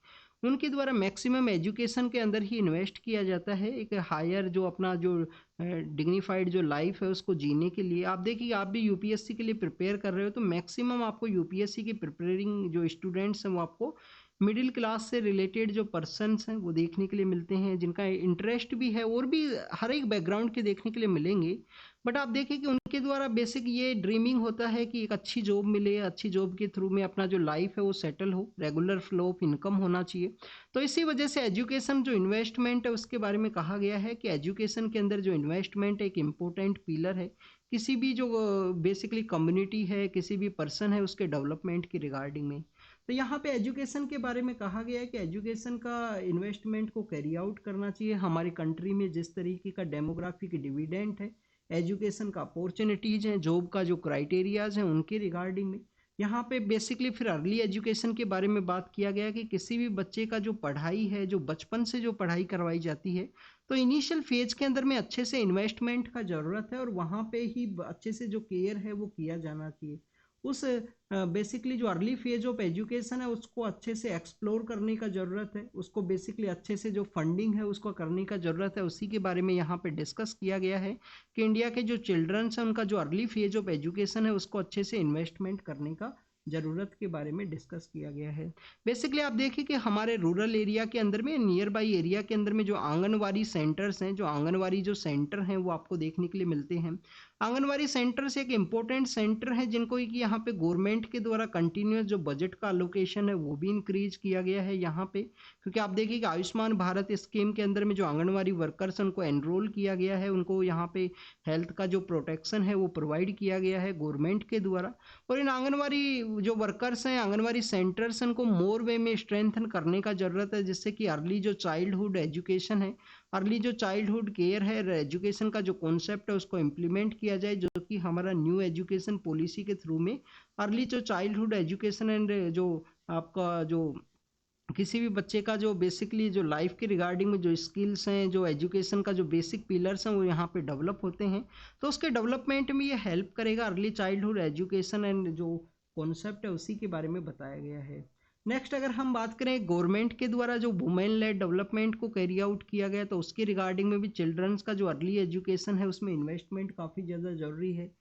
उनके द्वारा मैक्सिमम एजुकेशन के अंदर ही इन्वेस्ट किया जाता है एक हायर जो अपना जो डिग्निफाइड जो लाइफ है उसको जीने के लिए। आप देखिए आप भी यूपीएससी के लिए प्रिपेयर कर रहे हो तो मैक्सिमम आपको यूपीएससी की प्रिपेयरिंग जो स्टूडेंट्स हैं वो आपको मिडिल क्लास से रिलेटेड जो पर्सनस हैं वो देखने के लिए मिलते हैं जिनका इंटरेस्ट भी है और भी हर एक बैकग्राउंड के देखने के लिए मिलेंगे। बट आप देखिए कि उनके द्वारा बेसिक ये ड्रीमिंग होता है कि एक अच्छी जॉब मिले, अच्छी जॉब के थ्रू में अपना जो लाइफ है वो सेटल हो, रेगुलर फ्लो ऑफ इनकम होना चाहिए। तो इसी वजह से एजुकेशन जो इन्वेस्टमेंट है उसके बारे में कहा गया है कि एजुकेशन के अंदर जो इन्वेस्टमेंट है एक इम्पोर्टेंट पिलर है किसी भी जो बेसिकली कम्युनिटी है, किसी भी पर्सन है उसके डेवलपमेंट की रिगार्डिंग में। तो यहाँ पे एजुकेशन के बारे में कहा गया है कि एजुकेशन का इन्वेस्टमेंट को कैरी आउट करना चाहिए। हमारी कंट्री में जिस तरीके का डेमोग्राफिक डिविडेंड है, एजुकेशन का अपॉर्चुनिटीज़ हैं, जॉब का जो क्राइटेरियाज हैं उनके रिगार्डिंग में यहाँ पे बेसिकली फिर अर्ली एजुकेशन के बारे में बात किया गया कि किसी भी बच्चे का जो पढ़ाई है, जो बचपन से जो पढ़ाई करवाई जाती है, तो इनिशियल फेज के अंदर में अच्छे से इन्वेस्टमेंट का ज़रूरत है और वहाँ पे ही अच्छे से जो केयर है वो किया जाना चाहिए। उस बेसिकली जो अर्ली फेज ऑफ एजुकेशन है उसको अच्छे से एक्सप्लोर करने का ज़रूरत है, उसको बेसिकली अच्छे से जो फंडिंग है उसको करने का ज़रूरत है। उसी के बारे में यहाँ पे डिस्कस किया गया है कि इंडिया के जो चिल्ड्रंस हैं उनका जो अर्ली फेज ऑफ एजुकेशन है उसको अच्छे से इन्वेस्टमेंट करने का ज़रूरत के बारे में डिस्कस किया गया है। बेसिकली आप देखिए कि हमारे रूरल एरिया के अंदर में, नियर बाई एरिया के अंदर में जो आंगनवाड़ी सेंटर्स हैं, जो आंगनवाड़ी जो सेंटर हैं वो आपको देखने के लिए मिलते हैं। आंगनवाड़ी सेंटर्स एक इम्पोर्टेंट सेंटर है जिनको कि यहाँ पे गवर्नमेंट के द्वारा कंटिन्यूस जो बजट का अलोकेशन है वो भी इंक्रीज किया गया है यहाँ पे, क्योंकि आप देखिए कि आयुष्मान भारत स्कीम के अंदर में जो आंगनवाड़ी वर्कर्स उनको एनरोल किया गया है, उनको यहाँ पे हेल्थ का जो प्रोटेक्शन है वो प्रोवाइड किया गया है गवर्नमेंट के द्वारा। और इन आंगनवाड़ी जो वर्कर्स हैं, आंगनवाड़ी सेंटर्स उनको मोर वे में स्ट्रेंथन करने का ज़रूरत है जिससे कि अर्ली जो चाइल्डहुड एजुकेशन है, अर्ली जो चाइल्डहुड केयर है, एजुकेशन का जो कॉन्सेप्ट है उसको इम्प्लीमेंट किया जाए, जो कि हमारा न्यू एजुकेशन पॉलिसी के थ्रू में अर्ली जो चाइल्डहुड एजुकेशन एंड जो आपका जो किसी भी बच्चे का जो बेसिकली जो लाइफ के रिगार्डिंग में जो स्किल्स हैं, जो एजुकेशन का जो बेसिक पिलर्स हैं वो यहाँ पे डेवलप होते हैं, तो उसके डेवलपमेंट में ये हेल्प करेगा। अर्ली चाइल्डहुड एजुकेशन एंड जो कॉन्सेप्ट है उसी के बारे में बताया गया है। नेक्स्ट अगर हम बात करें गवर्नमेंट के द्वारा जो वुमेन लेड डेवलपमेंट को कैरी आउट किया गया तो उसके रिगार्डिंग में भी चिल्ड्रंस का जो अर्ली एजुकेशन है उसमें इन्वेस्टमेंट काफ़ी ज़्यादा ज़रूरी है।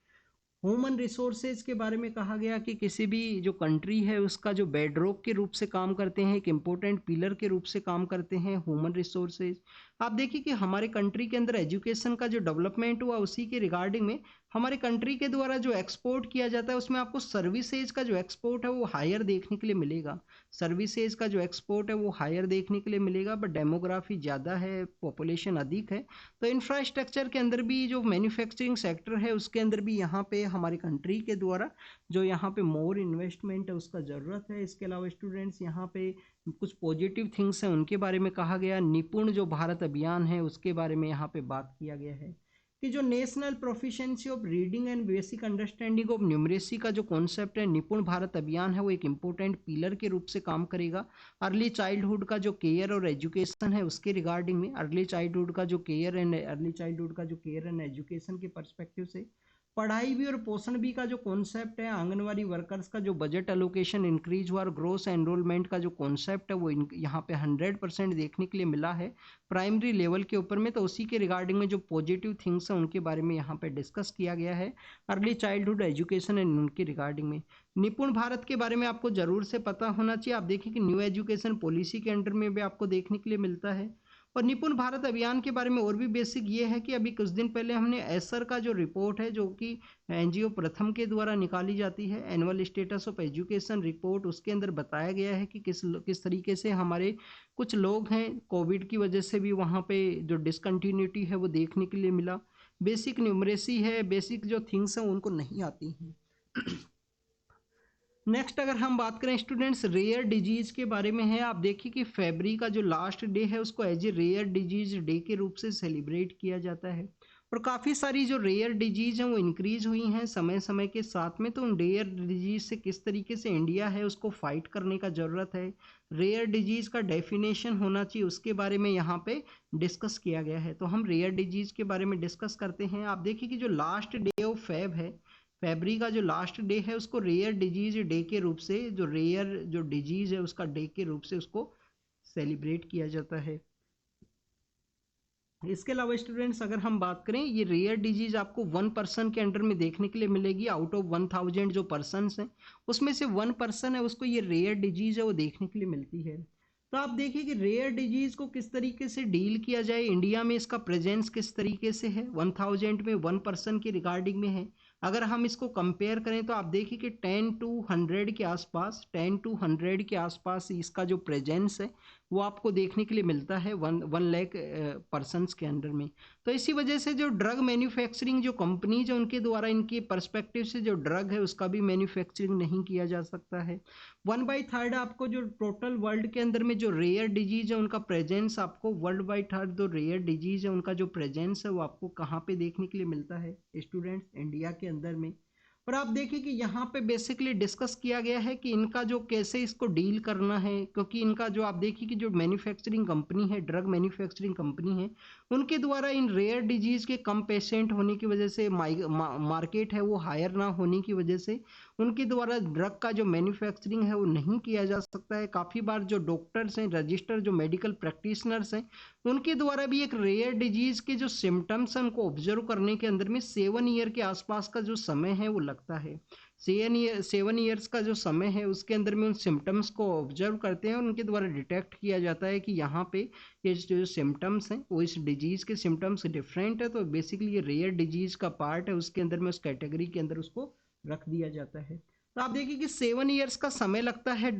ह्यूमन रिसोर्सेज के बारे में कहा गया कि किसी भी जो कंट्री है उसका जो बेडरॉक के रूप से काम करते हैं, एक इम्पोर्टेंट पिलर के रूप से काम करते हैं ह्यूमन रिसोर्सेज। आप देखिए कि हमारे कंट्री के अंदर एजुकेशन का जो डेवलपमेंट हुआ उसी के रिगार्डिंग में हमारे कंट्री के द्वारा जो एक्सपोर्ट किया जाता है उसमें आपको सर्विसेज का जो एक्सपोर्ट है वो हायर देखने के लिए मिलेगा। सर्विसेज का जो एक्सपोर्ट है वो हायर देखने के लिए मिलेगा, बट डेमोग्राफी ज़्यादा है, पॉपुलेशन अधिक है, तो इंफ्रास्ट्रक्चर के अंदर भी जो मैन्युफैक्चरिंग सेक्टर है उसके अंदर भी यहाँ पे हमारे कंट्री के द्वारा जो यहाँ पे मोर इन्वेस्टमेंट है उसका ज़रूरत है। इसके अलावा स्टूडेंट्स यहाँ पे कुछ पॉजिटिव थिंग्स हैं उनके बारे में कहा गया। निपुण जो भारत अभियान है उसके बारे में यहाँ पे बात किया गया है कि जो national proficiency of reading and basic understanding of numeracy का जो कॉन्सेप्ट है, निपुण भारत अभियान है, वो एक इम्पोर्टेंट पिलर के रूप से काम करेगा। अर्ली चाइल्डहुड का जो केयर और एजुकेशन है उसके रिगार्डिंग में, अर्ली चाइल्डहुड का जो केयर एंड एजुकेशन के पर्सपेक्टिव से, पढ़ाई भी और पोषण भी का जो कॉन्सेप्ट है, आंगनवाड़ी वर्कर्स का जो बजट एलोकेशन इंक्रीज हुआ और ग्रोस एनरोलमेंट का जो कॉन्सेप्ट है वो यहाँ पे 100% देखने के लिए मिला है प्राइमरी लेवल के ऊपर में। तो उसी के रिगार्डिंग में जो पॉजिटिव थिंग्स हैं उनके बारे में यहाँ पे डिस्कस किया गया है, अर्ली चाइल्डहुड एजुकेशन एंड उनके रिगार्डिंग में। निपुण भारत के बारे में आपको जरूर से पता होना चाहिए। आप देखिए कि न्यू एजुकेशन पॉलिसी के अंडर में भी आपको देखने के लिए मिलता है। और निपुण भारत अभियान के बारे में और भी बेसिक ये है कि अभी कुछ दिन पहले हमने एसर का जो रिपोर्ट है, जो कि एनजीओ प्रथम के द्वारा निकाली जाती है, annual status of education report, उसके अंदर बताया गया है कि किस तरीके से हमारे कुछ लोग हैं कोविड की वजह से भी वहाँ पे जो डिसकंटिन्यूटी है वो देखने के लिए मिला। बेसिक न्यूमरेसी है, बेसिक जो थिंग्स हैं उनको नहीं आती हैं। नेक्स्ट अगर हम बात करें स्टूडेंट्स रेयर डिजीज के बारे में है, आप देखिए कि फरवरी का जो लास्ट डे है उसको as a rare disease day के रूप से सेलिब्रेट किया जाता है। और काफ़ी सारी जो रेयर डिजीज हैं वो इंक्रीज हुई हैं समय समय के साथ में। तो उन रेयर डिजीज से किस तरीके से इंडिया है उसको फाइट करने का ज़रूरत है, रेयर डिजीज का डेफिनेशन होना चाहिए, उसके बारे में यहाँ पे डिस्कस किया गया है। तो हम रेयर डिजीज के बारे में डिस्कस करते हैं। आप देखिए कि जो लास्ट डे ऑफ फेब है, फरवरी का जो लास्ट डे है उसको रेयर डिजीज डे के रूप से, जो रेयर जो डिजीज है उसका डे के रूप से उसको सेलिब्रेट किया जाता है। इसके अलावा स्टूडेंट्स अगर हम बात करें, ये रेयर डिजीज आपको 1 पर्सन के अंडर में देखने के लिए मिलेगी। आउट ऑफ 1000 जो पर्सनस हैं उसमें से 1 पर्सन है उसको ये रेयर डिजीज है वो देखने के लिए मिलती है। तो आप देखिए कि रेयर डिजीज को किस तरीके से डील किया जाए, इंडिया में इसका प्रेजेंस किस तरीके से है, 1000 में 1 पर्सन की रिगार्डिंग में है। अगर हम इसको कंपेयर करें तो आप देखिए कि 10 to 100 के आसपास, 10 to 100 के आसपास इसका जो प्रेजेंस है वो आपको देखने के लिए मिलता है 1 लाख पर्सनस के अंडर में। तो इसी वजह से जो ड्रग मैन्युफैक्चरिंग जो कंपनीज है उनके द्वारा इनके पर्सपेक्टिव से जो ड्रग है उसका भी मैन्युफैक्चरिंग नहीं किया जा सकता है। 1/3 आपको जो टोटल वर्ल्ड के अंदर में जो रेयर डिजीज है उनका प्रेजेंस आपको 1/3 जो रेयर डिजीज है उनका जो प्रेजेंस है वो आपको कहाँ पे देखने के लिए मिलता है स्टूडेंट्स, इंडिया के अंदर में। और आप देखिए कि यहाँ पे बेसिकली डिस्कस किया गया है कि इनका जो कैसे इसको डील करना है, क्योंकि इनका जो आप देखिए कि जो मैन्युफैक्चरिंग कंपनी है, ड्रग मैन्युफैक्चरिंग कंपनी है, उनके द्वारा इन रेयर डिजीज के कम पेशेंट होने की वजह से मार्केट है वो हायर ना होने की वजह से उनके द्वारा ड्रग का जो मैन्युफैक्चरिंग है वो नहीं किया जा सकता है। काफ़ी बार जो डॉक्टर्स हैं, रजिस्टर जो मेडिकल प्रैक्टिशनर्स हैं, उनके द्वारा भी एक रेयर डिजीज के जो सिम्टम्स हैं उनको ऑब्जर्व करने के अंदर में 7 ईयर के आसपास का जो समय है वो लगता है। 7 ईयर्स का जो समय है उसके अंदर में उन सिम्टम्स को ऑब्जर्व करते हैं और उनके द्वारा डिटेक्ट किया जाता है कि यहाँ पे ये जो सिम्टम्स हैं वो इस डिजीज़ के सिम्टम्स डिफरेंट है, तो बेसिकली ये रेयर डिजीज़ का पार्ट है, उसके अंदर में उस कैटेगरी के अंदर उसको रख दिया जाता है। तो आप देखिए कि 7 ईयर्स का समय लगता है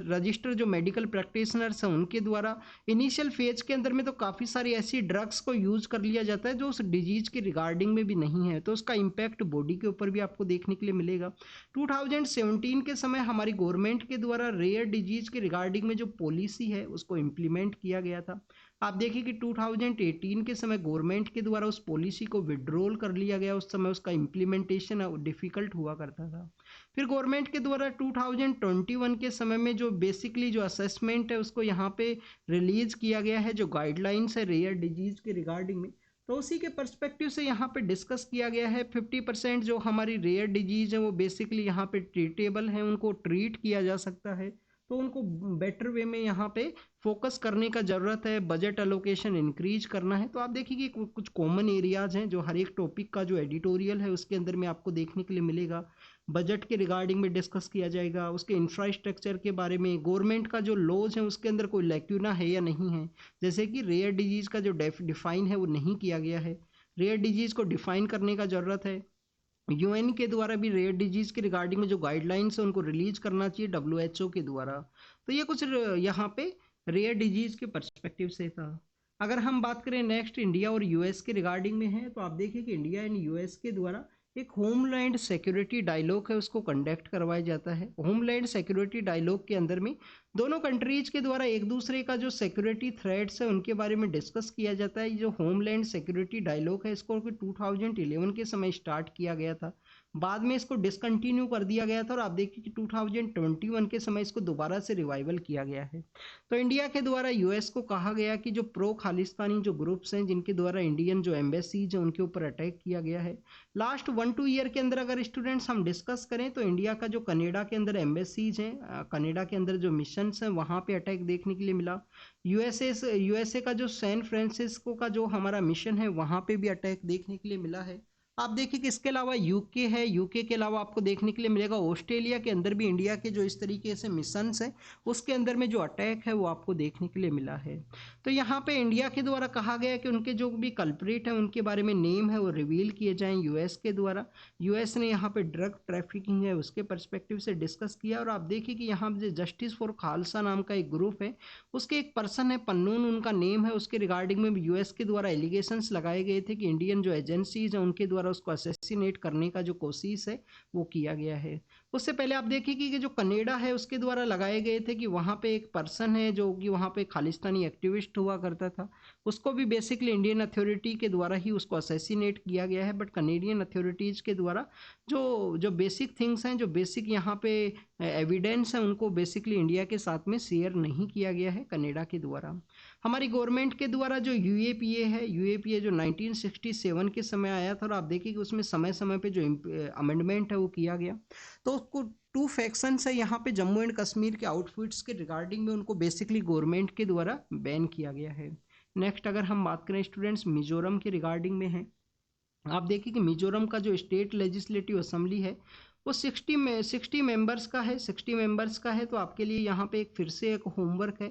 रजिस्टर जो मेडिकल प्रैक्टिशनर्स हैं उनके द्वारा। इनिशियल फेज के अंदर में तो काफ़ी सारी ऐसी ड्रग्स को यूज़ कर लिया जाता है जो उस डिजीज़ के रिगार्डिंग में भी नहीं है, तो उसका इम्पैक्ट बॉडी के ऊपर भी आपको देखने के लिए मिलेगा। 2017 के समय हमारी गवर्नमेंट के द्वारा रेयर डिजीज़ के रिगार्डिंग में जो पॉलिसी है उसको इम्प्लीमेंट किया गया था। आप देखिए कि 2018 के समय गवर्नमेंट के द्वारा उस पॉलिसी को विड्रॉल कर लिया गया, उस समय उसका इम्प्लीमेंटेशन डिफ़िकल्ट हुआ करता था। फिर गवर्नमेंट के द्वारा 2021 के समय में जो बेसिकली जो असेसमेंट है उसको यहाँ पे रिलीज़ किया गया है, जो गाइडलाइंस है रेयर डिजीज़ के रिगार्डिंग में, तो उसी के पर्सपेक्टिव से यहाँ पे डिस्कस किया गया है। 50% जो हमारी रेयर डिजीज़ है वो बेसिकली यहाँ पे ट्रीटेबल है, उनको ट्रीट किया जा सकता है, तो उनको बेटर वे में यहाँ पे फोकस करने का ज़रूरत है, बजट एलोकेशन इंक्रीज करना है। तो आप देखिए कि कुछ कॉमन एरियाज़ हैं जो हर एक टॉपिक का जो एडिटोरियल है उसके अंदर में आपको देखने के लिए मिलेगा। बजट के रिगार्डिंग में डिस्कस किया जाएगा, उसके इंफ्रास्ट्रक्चर के बारे में, गवर्नमेंट का जो लॉज है उसके अंदर कोई लैक्यूना है या नहीं है, जैसे कि रेयर डिजीज़ का जो डिफाइन है वो नहीं किया गया है, रेयर डिजीज़ को डिफाइन करने का ज़रूरत है। यूएन के द्वारा भी रेयर डिजीज के रिगार्डिंग में जो गाइडलाइंस है उनको रिलीज करना चाहिए डब्ल्यूएचओ के द्वारा। तो ये कुछ यहाँ पे रेयर डिजीज के पर्सपेक्टिव से था। अगर हम बात करें नेक्स्ट इंडिया और यूएस के रिगार्डिंग में है, तो आप देखिए कि इंडिया एंड यूएस के द्वारा एक होमलैंड सिक्योरिटी डायलॉग है उसको कंडक्ट करवाया जाता है। होमलैंड सिक्योरिटी डायलॉग के अंदर में दोनों कंट्रीज के द्वारा एक दूसरे का जो सिक्योरिटी थ्रेट्स है उनके बारे में डिस्कस किया जाता है। जो होमलैंड सिक्योरिटी डायलॉग है इसको 2011 के समय स्टार्ट किया गया था, बाद में इसको डिसकंटिन्यू कर दिया गया था और आप देखिए कि 2021 के समय इसको दोबारा से रिवाइवल किया गया है। तो इंडिया के द्वारा यूएस को कहा गया कि जो प्रो खालिस्तानी जो ग्रुप्स हैं जिनके द्वारा इंडियन जो एम्बेसीज हैं उनके ऊपर अटैक किया गया है। लास्ट 1-2 ईयर के अंदर अगर स्टूडेंट्स हम डिस्कस करें तो इंडिया का जो कनाडा के अंदर एम्बेसीज हैं, कनाडा के अंदर जो मिशन हैं वहाँ पे अटैक देखने के लिए मिला। यूएसए का जो सैन फ्रांसिस्को का जो हमारा मिशन है वहाँ पे भी अटैक देखने के लिए मिला है। आप देखिए कि इसके अलावा यूके है, यूके के अलावा आपको देखने के लिए मिलेगा ऑस्ट्रेलिया के अंदर भी इंडिया के जो इस तरीके से मिशंस हैं उसके अंदर में जो अटैक है वो आपको देखने के लिए मिला है। तो यहाँ पे इंडिया के द्वारा कहा गया कि उनके जो भी कल्प्रिट है उनके बारे में नेम है वो रिवील किए जाएं यूएस के द्वारा। यूएस ने यहाँ पे ड्रग ट्रैफिकिंग है उसके परस्पेक्टिव से डिस्कस किया। और आप देखिए कि यहाँ पे जस्टिस फॉर खालसा नाम का एक ग्रुप है, उसके एक पर्सन है पन्नून उनका नेम है, उसके रिगार्डिंग में यूएस के द्वारा एलिगेशंस लगाए गए थे कि इंडियन जो एजेंसीज हैं उनके द्वारा उसको असैसिनेट करने का जो कोशिश है वो किया गया है। उससे पहले आप देखिए कि जो कनाडा है उसके द्वारा लगाए गए थे कि वहाँ पे एक पर्सन है जो कि वहाँ पे खालिस्तानी एक्टिविस्ट हुआ करता था, उसको भी बेसिकली इंडियन अथॉरिटी के द्वारा ही उसको असैसिनेट किया गया है। बट कनेडियन अथॉरिटीज़ के द्वारा जो जो बेसिक थिंग्स हैं, जो बेसिक यहाँ पे एविडेंस है उनको बेसिकली इंडिया के साथ में शेयर नहीं किया गया है कनाडा के द्वारा। हमारी गवर्नमेंट के द्वारा जो यूएपीए है, यूएपीए जो 1967 के समय आया था और आप देखिए कि उसमें समय समय पे जो अमेंडमेंट है वो किया गया। तो उसको 2 फैक्शंस है यहाँ पे जम्मू एंड कश्मीर के आउटफिट्स के रिगार्डिंग में उनको बेसिकली गवर्नमेंट के द्वारा बैन किया गया है। नेक्स्ट अगर हम बात करें स्टूडेंट्स मिजोरम के रिगार्डिंग में है, आप देखिए कि मिजोरम का जो स्टेट लेजिस्लेटिव असेंबली है वो 60 मेंबर्स का है, 60 मेंबर्स का है। तो आपके लिए यहाँ पे एक फिर से एक होमवर्क है,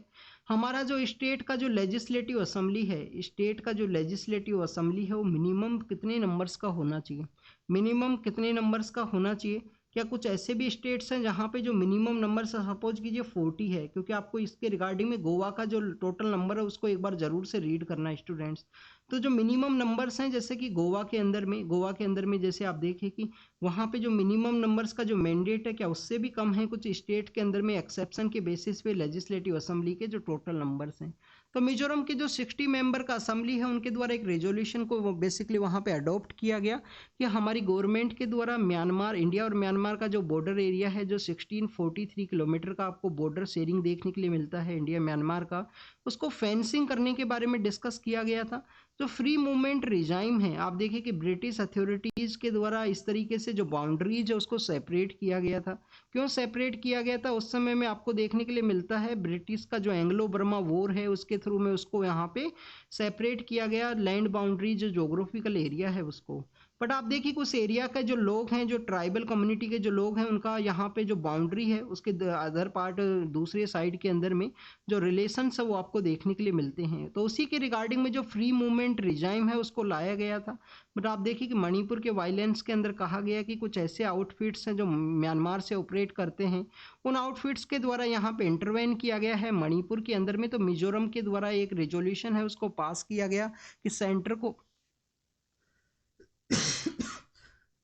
हमारा जो स्टेट का जो लेजिस्लेटिव असेंबली है, स्टेट का जो लेजिस्लेटिव असेंबली है वो मिनिमम कितने नंबर्स का होना चाहिए, मिनिमम कितने नंबर्स का होना चाहिए। क्या कुछ ऐसे भी स्टेट्स हैं जहाँ पे जो मिनिमम नंबर सपोज कीजिए 40 है, क्योंकि आपको इसके रिगार्डिंग में गोवा का जो टोटल नंबर है उसको एक बार जरूर से रीड करना है स्टूडेंट्स। तो जो मिनिमम नंबर्स हैं जैसे कि गोवा के अंदर में जैसे आप देखिए कि वहाँ पे जो मिनिमम नंबर्स का जो मैंडेट है क्या उससे भी कम है कुछ स्टेट के अंदर में एक्सेप्शन के बेसिस पे लेजिस्लेटिव असेंबली के जो टोटल नंबर्स हैं। तो मिजोरम के जो 60 मेंबर का असेंबली है उनके द्वारा एक रेजोल्यूशन को बेसिकली वहाँ पे अडॉप्ट किया गया कि हमारी गवर्नमेंट के द्वारा म्यांमार, इंडिया और म्यांमार का जो बॉर्डर एरिया है जो 1643 किलोमीटर का आपको बॉर्डर शेयरिंग देखने के लिए मिलता है इंडिया म्यांमार का, उसको फेंसिंग करने के बारे में डिस्कस किया गया था। जो फ्री मूवमेंट रिजाइम है, आप देखिए कि ब्रिटिश अथॉरिटीज़ के द्वारा इस तरीके से जो बाउंड्रीज है उसको सेपरेट किया गया था। क्यों सेपरेट किया गया था, उस समय में आपको देखने के लिए मिलता है ब्रिटिश का जो एंग्लो बर्मा वॉर है उसके थ्रू में उसको यहाँ पे सेपरेट किया गया लैंड बाउंड्री जो जोग्राफिकल एरिया है उसको। बट आप देखिए कि उस एरिया के जो लोग हैं, जो ट्राइबल कम्युनिटी के जो लोग हैं, उनका यहाँ पे जो बाउंड्री है उसके अदर पार्ट दूसरे साइड के अंदर में जो रिलेशंस है वो आपको देखने के लिए मिलते हैं। तो उसी के रिगार्डिंग में जो फ्री मूवमेंट रिजाइम है उसको लाया गया था। बट आप देखिए कि मणिपुर के वायलेंस के अंदर कहा गया कि कुछ ऐसे आउटफिट्स हैं जो म्यांमार से ऑपरेट करते हैं, उन आउटफिट्स के द्वारा यहाँ पे इंटरवेन किया गया है मणिपुर के अंदर में। तो मिजोरम के द्वारा एक रेजोल्यूशन है उसको पास किया गया कि सेंटर को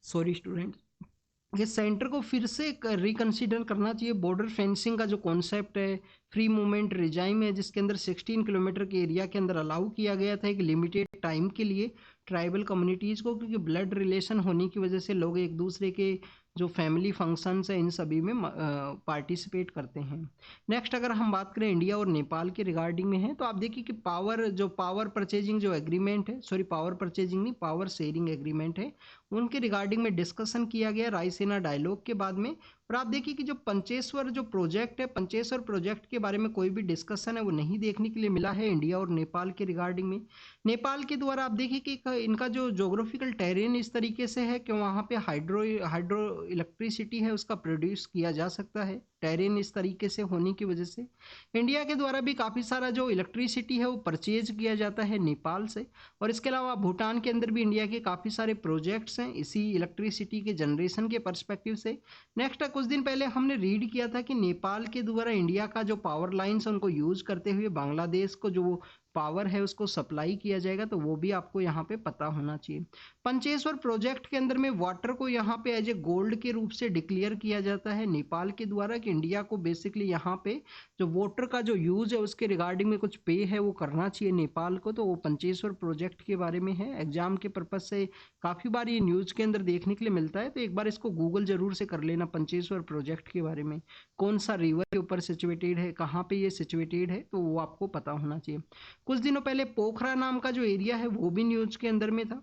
सॉरी स्टूडेंट, ये सेंटर को फिर से रिकंसिडर करना चाहिए। बॉर्डर फेंसिंग का जो कॉन्सेप्ट है, फ्री मूवमेंट रिजाइम है जिसके अंदर 16 किलोमीटर के एरिया के अंदर अलाउ किया गया था एक लिमिटेड टाइम के लिए ट्राइबल कम्युनिटीज़ को, क्योंकि ब्लड रिलेशन होने की वजह से लोग एक दूसरे के जो फैमिली फंक्शंस है इन सभी में पार्टिसिपेट करते हैं। नेक्स्ट अगर हम बात करें इंडिया और नेपाल के रिगार्डिंग में है, तो आप देखिए कि पावर परचेजिंग जो एग्रीमेंट है, सॉरी पावर परचेजिंग नहीं, पावर शेयरिंग एग्रीमेंट है, उनके रिगार्डिंग में डिस्कशन किया गया रायसीना डायलॉग के बाद में। और आप देखिए कि जो पंचेश्वर जो प्रोजेक्ट है, पंचेश्वर प्रोजेक्ट के बारे में कोई भी डिस्कशन है वो नहीं देखने के लिए मिला है इंडिया और नेपाल के रिगार्डिंग में। नेपाल के द्वारा आप देखिए कि इनका जो जोग्राफिकल टेरेन इस तरीके से है कि वहाँ पे हाइड्रो इलेक्ट्रिसिटी है उसका प्रोड्यूस किया जा सकता है। टेरेन इस तरीके से होने की वजह से इंडिया के द्वारा भी काफ़ी सारा जो इलेक्ट्रिसिटी है वो परचेज किया जाता है नेपाल से। और इसके अलावा भूटान के अंदर भी इंडिया के काफ़ी सारे प्रोजेक्ट्स हैं इसी इलेक्ट्रिसिटी के जनरेशन के पर्सपेक्टिव से। नेक्स्ट, कुछ दिन पहले हमने रीड किया था कि नेपाल के द्वारा इंडिया का जो पावर लाइन्स है उनको यूज करते हुए बांग्लादेश को जो पावर है उसको सप्लाई किया जाएगा, तो वो भी आपको यहाँ पे पता होना चाहिए। पंचेश्वर प्रोजेक्ट के अंदर में वाटर को यहाँ पे एज ए गोल्ड के रूप से डिक्लेयर किया जाता है नेपाल के द्वारा कि इंडिया को बेसिकली यहाँ पे जो वाटर का जो यूज है उसके रिगार्डिंग में कुछ पे है वो करना चाहिए नेपाल को। तो वो पंचेश्वर प्रोजेक्ट के बारे में है, एग्जाम के पर्पज से काफ़ी बार ये न्यूज़ के अंदर देखने के लिए मिलता है, तो एक बार इसको गूगल जरूर से कर लेना पंचेश्वर प्रोजेक्ट के बारे में, कौन सा रिवर के ऊपर सिचुएटेड है, कहाँ पे ये सिचुएटेड है, तो वो आपको पता होना चाहिए। कुछ दिनों पहले पोखरा नाम का जो एरिया है वो भी न्यूज के अंदर में था।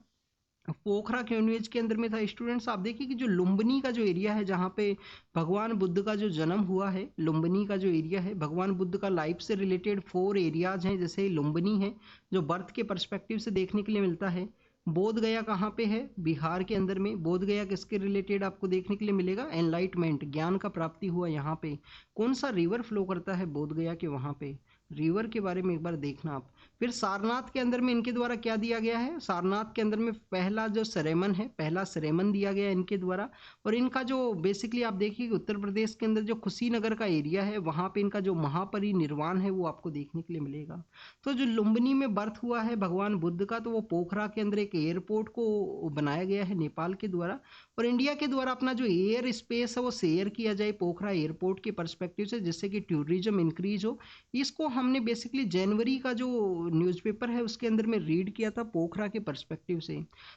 पोखरा क्यों न्यूज के अंदर में था स्टूडेंट्स, आप देखिए कि जो लुम्बिनी का जो एरिया है जहाँ पे भगवान बुद्ध का जो जन्म हुआ है, लुम्बिनी का जो एरिया है, भगवान बुद्ध का लाइफ से रिलेटेड 4 एरियाज हैं, जैसे लुम्बिनी है जो बर्थ के पर्सपेक्टिव से देखने के लिए मिलता है। बोध गया कहाँ पे है, बिहार के अंदर में। बोध गया किसके रिलेटेड आपको देखने के लिए मिलेगा, एनलाइटमेंट, ज्ञान का प्राप्ति हुआ यहाँ पे। कौन सा रिवर फ्लो करता है बोध गया के वहाँ पे, रिवर के बारे में एक बार देखना आप। फिर सारनाथ के अंदर में इनके द्वारा क्या दिया गया है, सारनाथ के अंदर में पहला जो सेरेमन है, पहला सेरेमन दिया गया है इनके द्वारा। और इनका जो बेसिकली आप देखिए उत्तर प्रदेश के अंदर जो कुशीनगर का एरिया है वहाँ पे इनका जो महापरिनिर्वाण है वो आपको देखने के लिए मिलेगा। तो जो लुम्बिनी में बर्थ हुआ है भगवान बुद्ध का, तो वो पोखरा के अंदर एक एयरपोर्ट को बनाया गया है नेपाल के द्वारा, और इंडिया के द्वारा अपना जो एयर स्पेस है वो शेयर किया जाए पोखरा एयरपोर्ट के पर्सपेक्टिव से, जिससे कि टूरिज्म इंक्रीज हो। इसको हमने बेसिकली जनवरी का जो न्यूज़पेपर है उसके अंदर में रीड किया था पोखरा के पर्सपेक्टिव से।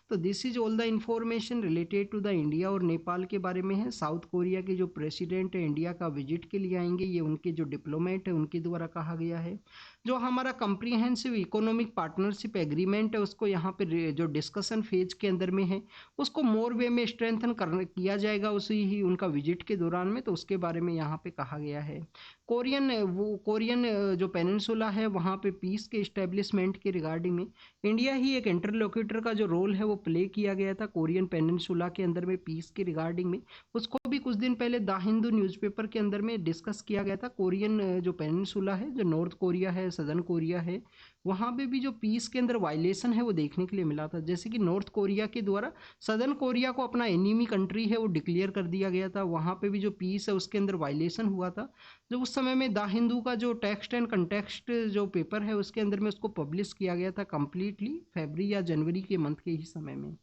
तो this is all the information related to the India और नेपाल के बारे में है। साउथ कोरिया के जो प्रेसिडेंट है इंडिया का विजिट के लिए आएंगे, ये उनके जो डिप्लोमेट है उनके द्वारा कहा गया है। जो हमारा कंप्रीहेंसिव इकोनॉमिक पार्टनरशिप एग्रीमेंट है उसको यहाँ पे जो डिस्कशन फेज के अंदर में है उसको मोर वे में स्ट्रेंथन किया जाएगा उसी ही उनका विजिट के दौरान में, तो उसके बारे में यहाँ पे कहा गया है। कोरियन जो पेनिनसुला है वहाँ पे पीस के इस्टेब्लिशमेंट के रिगार्डिंग में इंडिया ही एक इंटरलोक्यूटर का जो रोल है वो प्ले किया गया था कोरियन पेनिनसुला के अंदर में पीस के रिगार्डिंग में। उसको भी कुछ दिन पहले द हिंदू न्यूज़पेपर के अंदर में डिस्कस किया गया था। कोरियन जो पेनिनसुला है, जो नॉर्थ कोरिया है, सदर्न कोरिया है, वहाँ पे भी जो पीस के अंदर वायलेशन है वो देखने के लिए मिला था। जैसे कि नॉर्थ कोरिया के द्वारा सदर्न कोरिया को अपना एनिमी कंट्री है वो डिक्लेयर कर दिया गया था, वहाँ पे भी जो पीस है उसके अंदर वायलेशन हुआ था। जो उस समय में द हिंदू का जो टेक्स्ट एंड कंटेक्स्ट जो पेपर है उसके अंदर में उसको पब्लिश किया गया था कंप्लीटली फरवरी या जनवरी के मंथ के ही समय में।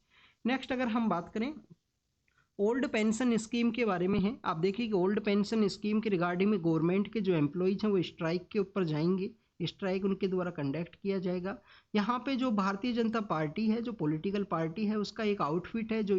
नेक्स्ट अगर हम बात करें ओल्ड पेंशन स्कीम के बारे में है, आप देखिए कि ओल्ड पेंशन स्कीम के रिगार्डिंग में गवर्नमेंट के जो एम्प्लॉयज हैं वो स्ट्राइक के ऊपर जाएंगे, स्ट्राइक उनके द्वारा कंडक्ट किया जाएगा। यहाँ पे जो भारतीय जनता पार्टी है, जो पॉलिटिकल पार्टी है, उसका एक आउटफिट है, जो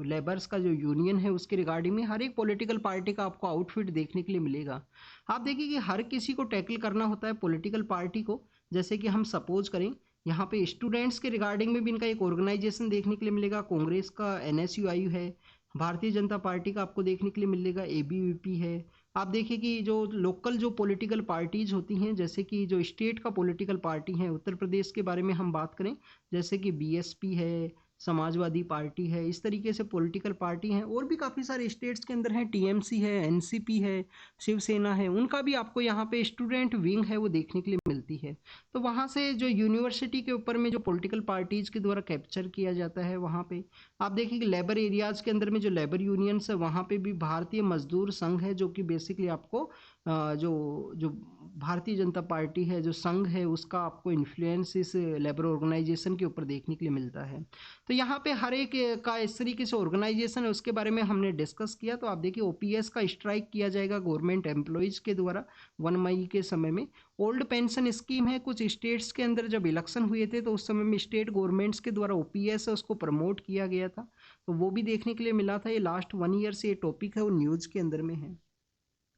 लेबर्स का जो यूनियन है उसके रिगार्डिंग में हर एक पॉलिटिकल पार्टी का आपको आउटफिट देखने के लिए मिलेगा। आप देखिए कि हर किसी को टैकल करना होता है पॉलिटिकल पार्टी को। जैसे कि हम सपोज करें यहाँ पे स्टूडेंट्स के रिगार्डिंग में भी इनका एक ऑर्गेनाइजेशन देखने के लिए मिलेगा, कांग्रेस का NSUI है, भारतीय जनता पार्टी का आपको देखने के लिए मिलेगा ABVP है। आप देखिए कि जो लोकल जो पॉलिटिकल पार्टीज होती हैं, जैसे कि जो स्टेट का पॉलिटिकल पार्टी है, उत्तर प्रदेश के बारे में हम बात करें जैसे कि BSP है, समाजवादी पार्टी है, इस तरीके से पॉलिटिकल पार्टी हैं। और भी काफ़ी सारे स्टेट्स के अंदर हैं, TMC है, NCP है, शिवसेना है, उनका भी आपको यहाँ पे स्टूडेंट विंग है वो देखने के लिए मिलती है। तो वहाँ से जो यूनिवर्सिटी के ऊपर में जो पॉलिटिकल पार्टीज के द्वारा कैप्चर किया जाता है, वहाँ पे आप देखिए कि लेबर एरियाज के अंदर में जो लेबर यूनियंस है वहाँ पे भी भारतीय मजदूर संघ है, जो कि बेसिकली आपको जो भारतीय जनता पार्टी है, जो संघ है, उसका आपको इन्फ्लुएंस इस लेबर ऑर्गेनाइजेशन के ऊपर देखने के लिए मिलता है। तो यहाँ पे हर एक का इस तरीके से ऑर्गेनाइजेशन है उसके बारे में हमने डिस्कस किया। तो आप देखिए OPS का स्ट्राइक किया जाएगा गवर्नमेंट एम्प्लॉयज के द्वारा 1 मई के समय में। ओल्ड पेंशन स्कीम है, कुछ स्टेट्स के अंदर जब इलेक्शन हुए थे तो उस समय में स्टेट गवर्नमेंट्स के द्वारा OPS है उसको प्रमोट किया गया था, तो वो भी देखने के लिए मिला था। ये लास्ट 1 ईयर से ये टॉपिक है वो न्यूज़ के अंदर में है।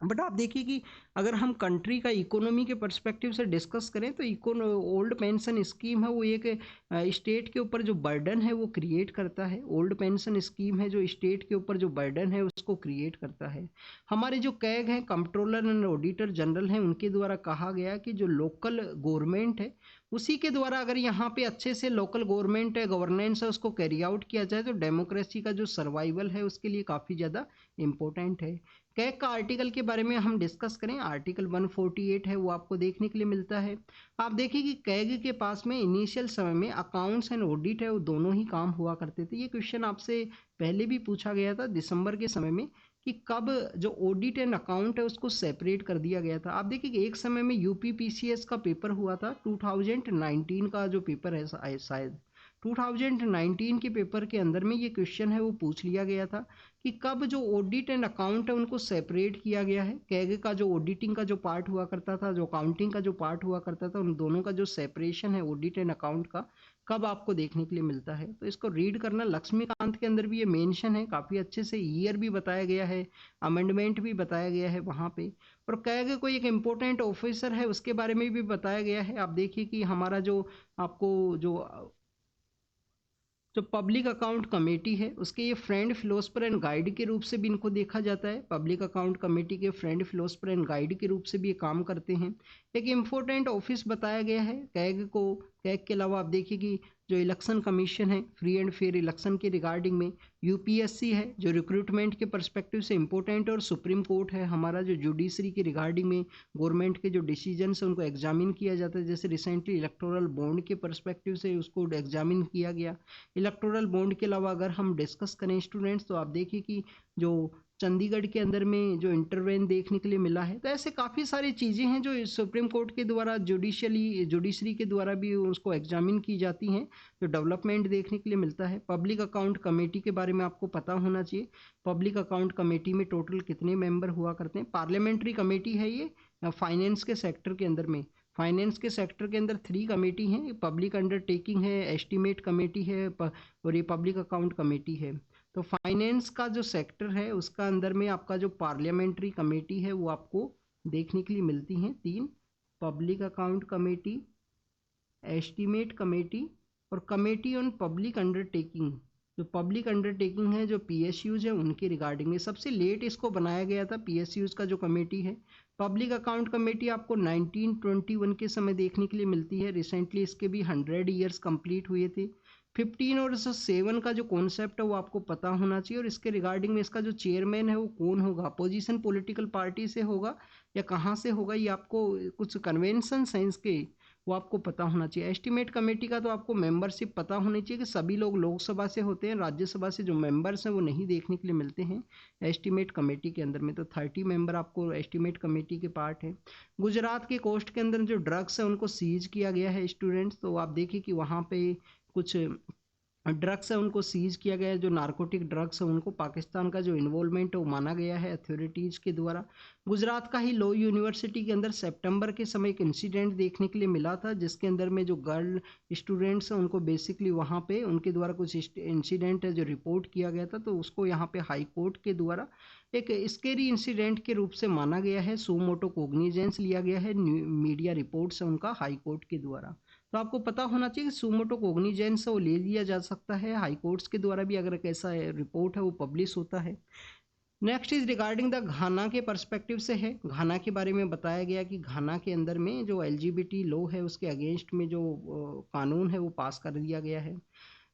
बट आप देखिए कि अगर हम कंट्री का इकोनॉमी के पर्सपेक्टिव से डिस्कस करें तो ओल्ड पेंशन स्कीम है वो एक स्टेट के ऊपर जो बर्डन है वो क्रिएट करता है। ओल्ड पेंशन स्कीम है जो स्टेट के ऊपर जो बर्डन है उसको क्रिएट करता है। हमारे जो कैग हैं, कंट्रोलर एंड ऑडिटर जनरल हैं, उनके द्वारा कहा गया कि जो लोकल गवर्नमेंट है उसी के द्वारा अगर यहाँ पे अच्छे से लोकल गवर्नमेंट है, गवर्नेंस है, उसको कैरी आउट किया जाए तो डेमोक्रेसी का जो सर्वाइवल है उसके लिए काफ़ी ज़्यादा इम्पोर्टेंट है। कैग का आर्टिकल के बारे में हम डिस्कस करें, आर्टिकल 148 है वो आपको देखने के लिए मिलता है। आप देखिए कि कैग के पास में इनिशियल समय में अकाउंट्स एंड ऑडिट है वो दोनों ही काम हुआ करते थे। ये क्वेश्चन आपसे पहले भी पूछा गया था दिसंबर के समय में कि कब जो ऑडिट एंड अकाउंट है उसको सेपरेट कर दिया गया था। आप देखिए कि एक समय में यूपीपीसीएस का पेपर हुआ था, 2019 का जो पेपर है शायद 2019 के पेपर के अंदर में ये क्वेश्चन है वो पूछ लिया गया था कि कब जो ऑडिट एंड अकाउंट है उनको सेपरेट किया गया है। कैग का जो ऑडिटिंग का जो पार्ट हुआ करता था, जो अकाउंटिंग का जो पार्ट हुआ करता था, उन दोनों का जो सेपरेशन है ऑडिट एंड अकाउंट का कब आपको देखने के लिए मिलता है। तो इसको रीड करना, लक्ष्मीकांत के अंदर भी ये मेंशन है, काफ़ी अच्छे से ईयर भी बताया गया है, अमेंडमेंट भी बताया गया है वहाँ पे। और कैग कोई एक इम्पोर्टेंट ऑफिसर है उसके बारे में भी बताया गया है। आप देखिए कि हमारा जो आपको जो पब्लिक अकाउंट कमेटी है उसके ये फ्रेंड फिलोसफर एंड गाइड के रूप से भी इनको देखा जाता है। पब्लिक अकाउंट कमेटी के फ्रेंड फिलोसफर एंड गाइड के रूप से भी ये काम करते हैं। एक इम्पोर्टेंट ऑफिस बताया गया है कैग को। कैग के अलावा आप देखिए कि जो इलेक्शन कमीशन है फ्री एंड फेयर इलेक्शन के रिगार्डिंग में, यूपीएससी है जो रिक्रूटमेंट के परस्पेक्टिव से इम्पोर्टेंट, और सुप्रीम कोर्ट है हमारा जो जुडिशरी के रिगार्डिंग में गवर्नमेंट के जो डिसीजन है उनको एग्जामिन किया जाता है। जैसे रिसेंटली इलेक्टोरल बॉन्ड के परस्पेक्टिव से उसको एग्जामिन किया गया। इलेक्टोरल बॉन्ड के अलावा अगर हम डिस्कस करें स्टूडेंट्स, तो आप देखिए कि जो चंडीगढ़ के अंदर में जो इंटरवेन देखने के लिए मिला है, तो ऐसे काफ़ी सारी चीज़ें हैं जो सुप्रीम कोर्ट के द्वारा जुडिशरी के द्वारा भी उसको एग्जामिन की जाती हैं, जो डेवलपमेंट देखने के लिए मिलता है। पब्लिक अकाउंट कमेटी के बारे में आपको पता होना चाहिए। पब्लिक अकाउंट कमेटी में टोटल कितने मेंबर हुआ करते हैं। पार्लियामेंट्री कमेटी है ये फाइनेंस के सेक्टर के अंदर में। फाइनेंस के सेक्टर के अंदर 3 कमेटी हैं, पब्लिक अंडरटेकिंग है, एस्टीमेट कमेटी है और ये पब्लिक अकाउंट कमेटी है। तो फाइनेंस का जो सेक्टर है उसका अंदर में आपका जो पार्लियामेंट्री कमेटी है वो आपको देखने के लिए मिलती हैं 3, public account committee, estimate committee और कमेटी ऑन पब्लिक अंडरटेकिंग। जो पब्लिक अंडरटेकिंग है, जो पीएसयूज है उनके रिगार्डिंग में सबसे लेट इसको बनाया गया था। पीएसयूज का जो कमेटी है, पब्लिक अकाउंट कमेटी आपको 1921 के समय देखने के लिए मिलती है। रिसेंटली इसके भी 100 ईयर्स कंप्लीट हुए थे। 15 और 7 का जो कॉन्सेप्ट है वो आपको पता होना चाहिए, और इसके रिगार्डिंग में इसका जो चेयरमैन है वो कौन होगा, अपोजिशन पॉलिटिकल पार्टी से होगा या कहाँ से होगा, ये आपको कुछ कन्वेंशन साइंस के वो आपको पता होना चाहिए। एस्टीमेट कमेटी का तो आपको मेंबरशिप पता होनी चाहिए कि सभी लोग लोकसभा से होते हैं, राज्यसभा से जो मेंबर्स हैं वो नहीं देखने के लिए मिलते हैं एस्टीमेट कमेटी के अंदर में। तो 30 मेंबर आपको एस्टीमेट कमेटी के पार्ट है। गुजरात के कोस्ट के अंदर जो ड्रग्स है उनको सीज किया गया है स्टूडेंट्स, तो आप देखिए कि वहाँ पे कुछ ड्रग्स है उनको सीज किया गया है। जो नार्कोटिक ड्रग्स है उनको पाकिस्तान का जो इन्वॉल्वमेंट है वो माना गया है अथॉरिटीज़ के द्वारा। गुजरात का ही लॉ यूनिवर्सिटी के अंदर सितंबर के समय एक इंसिडेंट देखने के लिए मिला था, जिसके अंदर में जो गर्ल स्टूडेंट्स हैं उनको बेसिकली वहाँ पे उनके द्वारा कुछ इंसिडेंट है जो रिपोर्ट किया गया था, तो उसको यहाँ पे हाई कोर्ट के द्वारा एक स्केरी इंसिडेंट के रूप से माना गया है। सो मोटो कोग्निजेंस लिया गया है, मीडिया रिपोर्ट्स है उनका हाई कोर्ट के द्वारा। तो आपको पता होना चाहिए कि सुमोटो कोग्निजेंस वो ले लिया जा सकता है हाई कोर्ट्स के द्वारा भी, अगर एक ऐसा रिपोर्ट है वो पब्लिश होता है। नेक्स्ट इज रिगार्डिंग द घाना के पर्सपेक्टिव से है। घाना के बारे में बताया गया कि घाना के अंदर में जो एलजीबीटी लॉ है उसके अगेंस्ट में जो कानून है वो पास कर दिया गया है।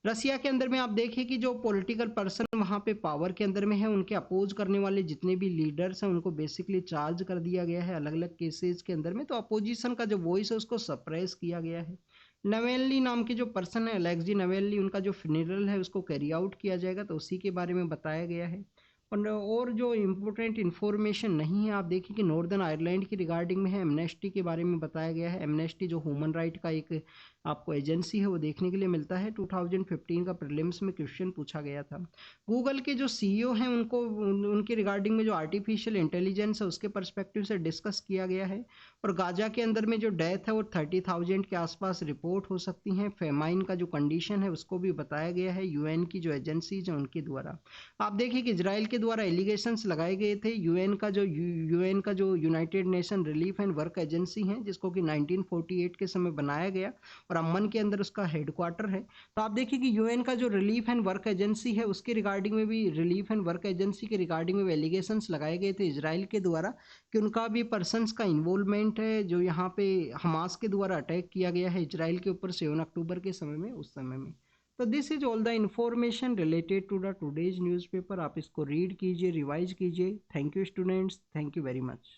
रसिया के अंदर में आप देखिए कि जो पॉलिटिकल पर्सन वहाँ पे पावर के अंदर में है, उनके अपोज करने वाले जितने भी लीडर्स हैं उनको बेसिकली चार्ज कर दिया गया है अलग अलग केसेस के अंदर में। तो अपोजिशन का जो वॉइस है उसको सप्रेस किया गया है। नवेल्ली नाम के जो पर्सन है, अलेक्जी नवेल्ली, उनका जो फ्यूनरल है उसको कैरी आउट किया जाएगा, तो उसी के बारे में बताया गया है। और जो इम्पोर्टेंट इन्फॉर्मेशन नहीं है, आप देखिए कि नॉर्दर्न आयरलैंड की रिगार्डिंग में है। एमनेस्टी के बारे में बताया गया है। एमनेस्टी जो ह्यूमन राइट का एक आपको एजेंसी है वो देखने के लिए मिलता है। 2015 का प्रीलिम्स में क्वेश्चन पूछा गया था। गूगल के जो सीईओ हैं उनको उनके रिगार्डिंग में जो आर्टिफिशियल इंटेलिजेंस है उसके पर्सपेक्टिव से डिस्कस किया गया है। और गाजा के अंदर में जो डेथ है वो 30,000 के आसपास रिपोर्ट हो सकती हैं। फेमाइन का जो कंडीशन है उसको भी बताया गया है यूएन की जो एजेंसीज हैं उनके द्वारा। आप देखिए कि इजराइल के द्वारा एलिगेशंस लगाए गए थे। यूएन का जो United nation relief and work agency है, जिसको कि 1948 के समय बनाया गया और अम्मन के अंदर उसका हेडक्वार्टर है। तो आप देखिए कि यूएन का जो रिलीफ एंड वर्क एजेंसी है उसके रिगार्डिंग में भी, रिलीफ एंड वर्क एजेंसी के रिगार्डिंग में एलिगेशंस लगाए गए थे इजराइल के द्वारा कि उनका भी पर्सनस का इन्वॉल्वमेंट है, जो यहाँ पे हमास के द्वारा अटैक किया गया है इजराइल के ऊपर 7 अक्टूबर के समय में, उस समय में। तो this is all the information related to the today's newspaper. आप इसको रीड कीजिए, रिवाइज कीजिए। Thank you students, thank you very much.